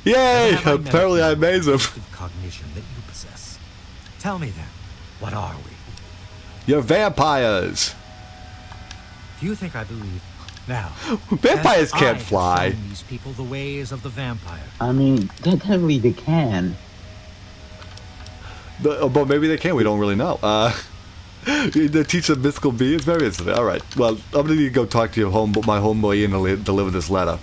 Yay! Never have I met Apparently I amaze him. the cognition that you possess. Tell me then, what are we? You're vampires. Do you think I believe? Now, Vampires as I can't have fly. shown these people the ways of the vampire. I mean, technically they can. But maybe they can. We don't really know. They teach them mythical beings. Very interesting. All right. Well, I'm gonna need to go talk to my homeboy Ian to deliver this letter.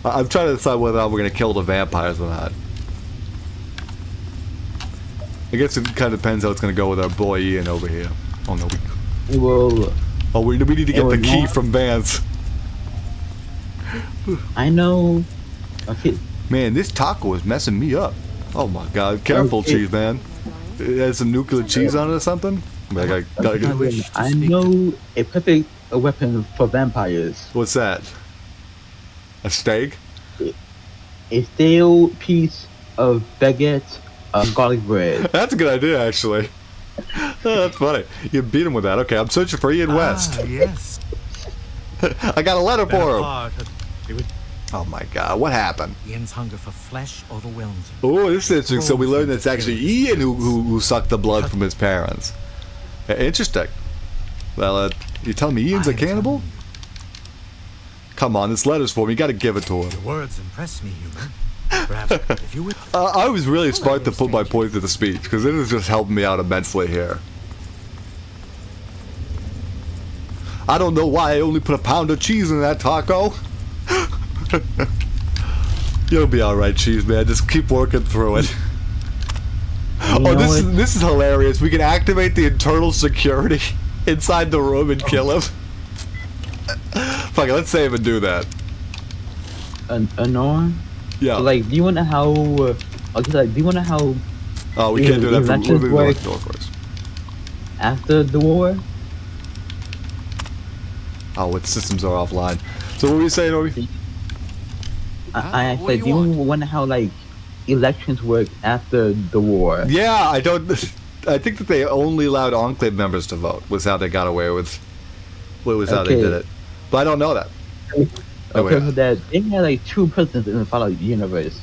I'm trying to decide whether or not we're gonna kill the vampires or not. I guess it kind of depends how it's gonna go with our boy Ian over here. Oh no, It will. we need to get the key from Vance. I know. Okay. Man, this taco is messing me up. Oh my God! Careful, Okay. cheese man. It has some nuclear cheese on it or something. I know a perfect weapon for vampires. What's that? A steak? A stale piece of baguette of garlic bread. That's a good idea, actually. Oh, that's funny. You beat him with that. Okay, I'm searching for Ian West. Yes. I got a letter for him. Part of- it would Oh my God, what happened? Ian's hunger for flesh overwhelms him. Oh, this is interesting. So we learned that it's actually Ian who sucked the blood from his parents. Interesting. Well, you telling me Ian's a cannibal? Come on, this letter's for me. You got to give it to him. Your words impress me, human. Perhaps if you would. I was really smart to put my point to the speech because it is just helping me out immensely here. I don't know why I only put a pound of cheese in that taco. You'll be all right, cheese man. Just keep working through it. Oh, this is hilarious. We can activate the internal security inside the room and kill him. Fuck it, let's save and do that. Norm? Yeah. Like, do you wanna how? Okay, like, do you wanna how? Oh, we can't do that from elections moving work the door first. after the war? Oh, what systems are offline? So what were you saying, Obi? I said, do you wonder how like elections work after the war? Yeah, I don't. I think that they only allowed Enclave members to vote. Was how they got away with. What was how they did it? But I don't know that. Okay, so that they had like 2 presidents in the Fallout universe.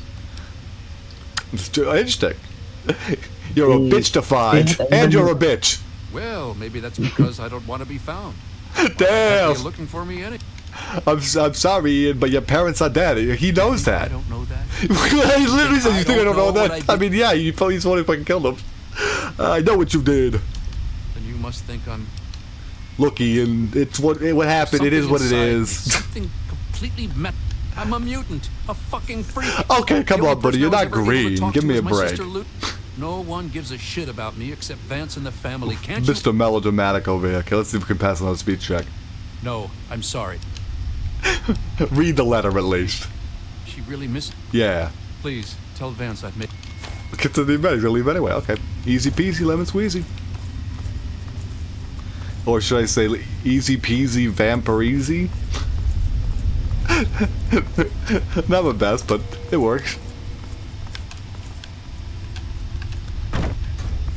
Interesting. You're a bitch to find, and you're a bitch. Well, maybe that's because I don't want to be found. Damn. You're looking for me anyway. I'm sorry, Ian, but your parents are dead. He knows that. I don't know that. He literally said, "You think I don't know what that?" I I mean, yeah, you probably just wanted to fucking kill them. I know what you did. Then you must think I'm Look, Ian, it's what happened. It is what it inside me, is. Something completely I'm a mutant, a fucking freak. Okay, come The on, only buddy. person You're I was not ever able to green. talk Give to me is a my break. sister No one gives a shit about me except Vance and the family. Can't you? Mr. Melodramatic over here. Okay, let's see if we can pass another speech check. No, I'm sorry. Read the letter at least. She really missed. Yeah. Please tell Vance I've made. Get to the event. He's gonna leave anyway. Okay. Easy peasy, lemon squeezy. Or should I say easy peasy vampireasy? Not my best, but it works.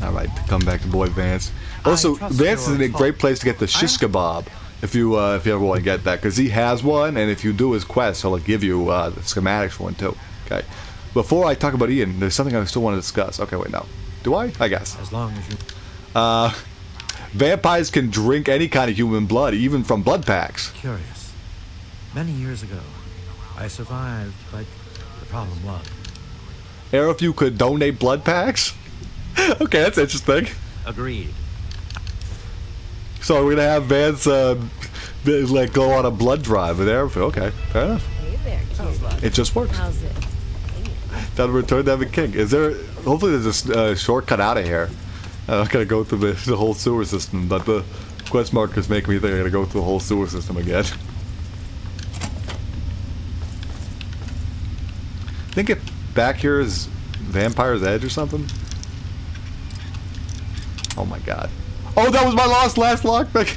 Alright, come back to boy Vance. Also, Vance is in a great place to get the shish kebab. If you ever want to get that, because he has one, and if you do his quest, he'll give you the schematics for one too. Okay. Before I talk about Ian, there's something I still want to discuss. Okay, wait, no. Do I? I guess. As long as you. Vampires can drink any kind of human blood, even from blood packs. Curious. Many years ago, I survived by problem was. Arrow, if you could donate blood packs? Okay, that's interesting. Agreed. So we're gonna have Vance like go on a blood drive with Arrow. Okay, fair enough. Hey there, kid. It just works. How's it? Time to return to Evan King. Is there? Hopefully, there's a shortcut out of here. I'm not gonna go through the whole sewer system, but the quest markers make me think I gotta go through the whole sewer system again. I think back here is Vampire's Edge or something. Oh my god. Oh, that was my last lockpick.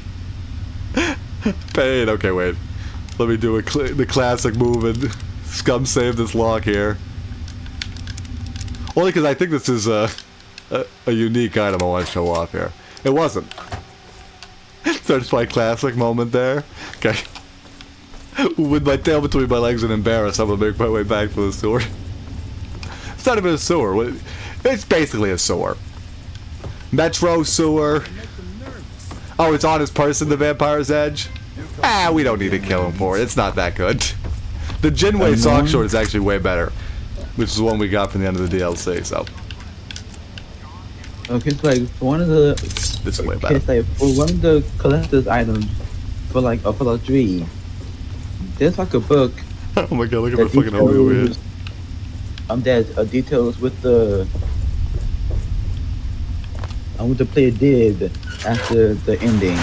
Pain. Okay, wait. Let me do the classic move and scum save this lock here. Only because I think this is a unique item I want to show off here. It wasn't. So just my classic moment there. Okay. With my tail between my legs and embarrassed, I'm gonna make my way back to the sewer. It's not even a sewer. It's basically a sewer. Metro sewer. Oh, it's on his person, the Vampire's Edge? Ah, we don't need to kill him for it. It's not that good. The Jin-way sock short is actually way better. Which is the one we got from the end of the DLC, so. Okay, it's like one of the. This is way better. It's like for one of the collector's items for like Apollo 3. There's like a book. Oh my god, look at the fucking homie over here. That details with the. What the player did after the ending.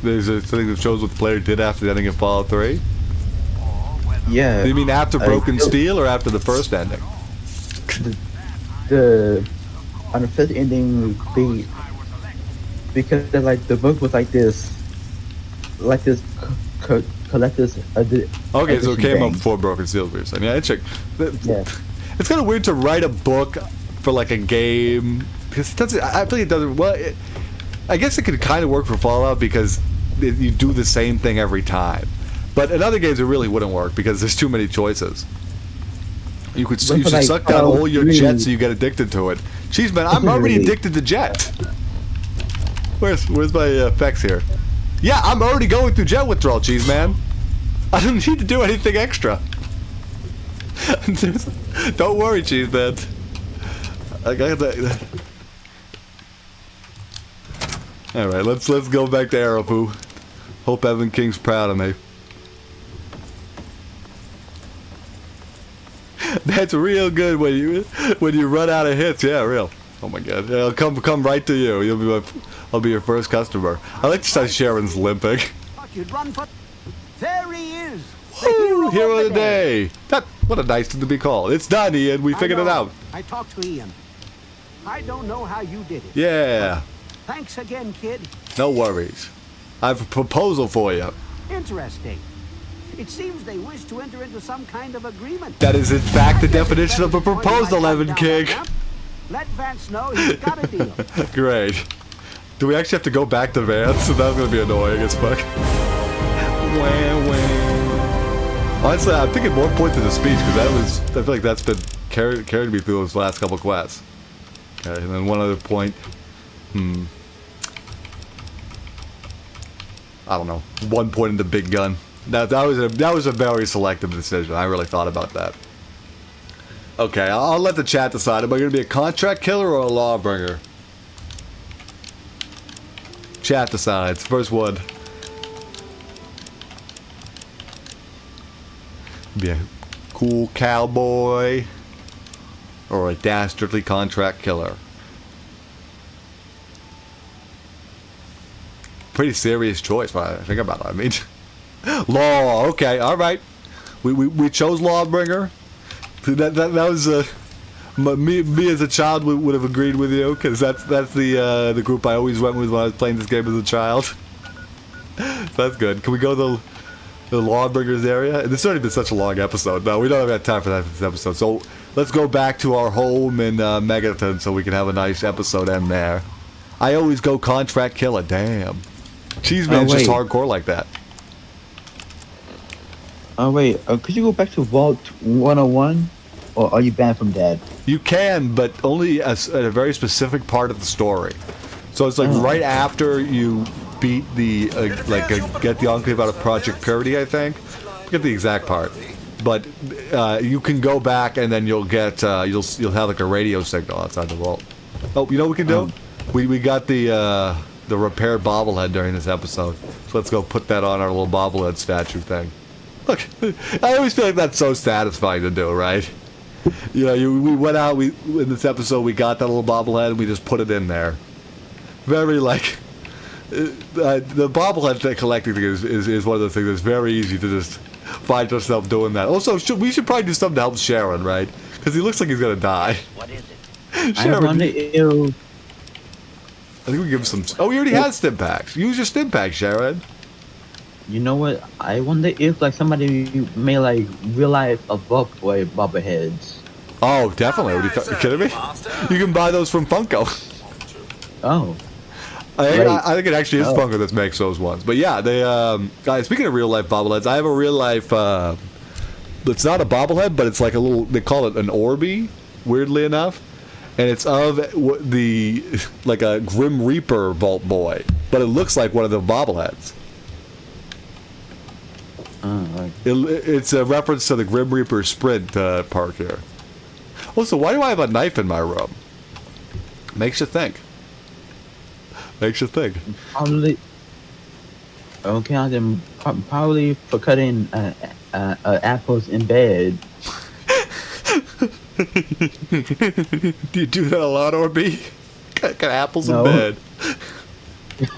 There's a thing that shows what the player did after the ending of Fallout 3? Yeah. Do you mean after Broken Steel or after the first ending? On the first ending, because like the book was like this collector's okay, so it came up before Broken Steel. I mean, I checked. Yeah. It's kind of weird to write a book for like a game because it doesn't. I think it doesn't. Well, I guess it could kind of work for Fallout because you do the same thing every time. But in other games, it really wouldn't work because there's too many choices. You should like, suck down all your jet so you get addicted to it. Jeez, man, I'm already addicted to jet. Where's my effects here? Yeah, I'm already going through jet withdrawal, Cheese Man. I don't need to do anything extra. Don't worry, Cheese Man. I got that. All right, let's go back to Arrowpoo. Hope Evan King's proud of me. That's real good when you run out of hits. Yeah, real. Oh my god. I'll come right to you. I'll be your first customer. I like to say Sharon's limping. You'd run for. There he is. Woo, hero of the day. What a nice thing to be called. It's done, Ian. We figured it out. I talked to Ian. I don't know how you did it. Yeah. Thanks again, kid. No worries. I have a proposal for you. Interesting. It seems they wish to enter into some kind of agreement. That is in fact the definition of a proposal, Evan King. Let Vance know he's got a deal. Great. Do we actually have to go back to Vance? That's gonna be annoying as fuck. Honestly, I'm thinking more point to the speech because I feel like that's been carried me through those last couple quests. Okay, and then one other point. I don't know. One point in the big gun. That was a very selective decision. I really thought about that. Okay, I'll let the chat decide. Am I going to be a contract killer or a lawbringer? Chat decides. First one. Be a cool cowboy or a dastardly contract killer. Pretty serious choice when I think about it. I mean, law. Okay, all right. We chose lawbringer. That was me as a child would have agreed with you because that's the group I always went with when I was playing this game as a child. That's good. Can we go to the lawbringers area? This has already been such a long episode. No, we don't have that time for that this episode. So let's go back to our home in Megaton so we can have a nice episode end there. I always go contract killer. Damn. Cheese Man's just hardcore like that. Oh wait, could you go back to Vault 101? Or are you banned from that? You can, but only at a very specific part of the story. So it's like right after you beat the, get the Enclave out of Project Purity, I think. Forget the exact part. but you can go back and then you'll get you'll have like a radio signal outside the vault. Oh, you know what we can do? We got the repaired bobblehead during this episode, so let's go put that on our little bobblehead statue thing. Look, I always feel like that's so satisfying to do, right? You know, we went out, in this episode we got that little bobblehead and we just put it in there. Very like, the bobblehead collecting thing is one of those things that's very easy to just find yourself doing that. Also, we should probably do something to help Sharon, right? Because he looks like he's gonna die. What is it? Sharon, I wonder if... I think we give him some... Oh, we already had stim packs. Use your stim pack, Sharon. You know what? I wonder if like somebody may like realize above boy bobbleheads. Oh, definitely. Are you kidding me? You can buy those from Funko. Oh. I think it actually is Funko that makes those ones. But yeah, they guys, speaking of real life bobbleheads, I have a real life it's not a bobblehead, but it's like a little, they call it an Orby, weirdly enough. And it's of like a Grim Reaper Vault Boy, but it looks like one of the bobbleheads. It's a reference to the Grim Reaper Sprint park here. Also, why do I have a knife in my room? Makes you think. Makes you think. Probably. Okay, I can probably for cutting apples in bed. Do you do that a lot, Orby? Cut apples in bed.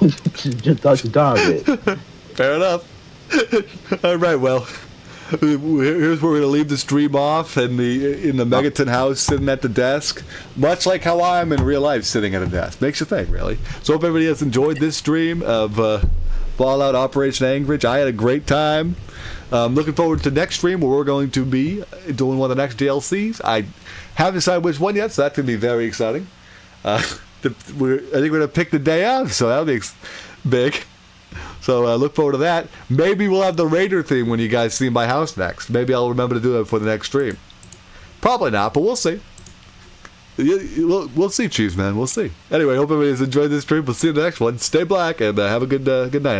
Just thought you thought of it. Fair enough. All right, well, here's where we're gonna leave the stream off in the Megaton house, sitting at the desk, much like how I'm in real life, sitting at a desk. Makes you think, really. So hope everybody has enjoyed this stream of Fallout Operation Anchorage. I had a great time. Looking forward to next stream where we're going to be doing one of the next DLCs. I haven't decided which one yet, so that's gonna be very exciting. I think we're gonna pick the day out, so that'll be big. So look forward to that. Maybe we'll have the Raider theme when you guys see my house next. Maybe I'll remember to do that for the next stream. Probably not, but we'll see. We'll see, Cheese Man. We'll see. Anyway, hope everybody's enjoyed this stream. We'll see you in the next one. Stay black and have a good night.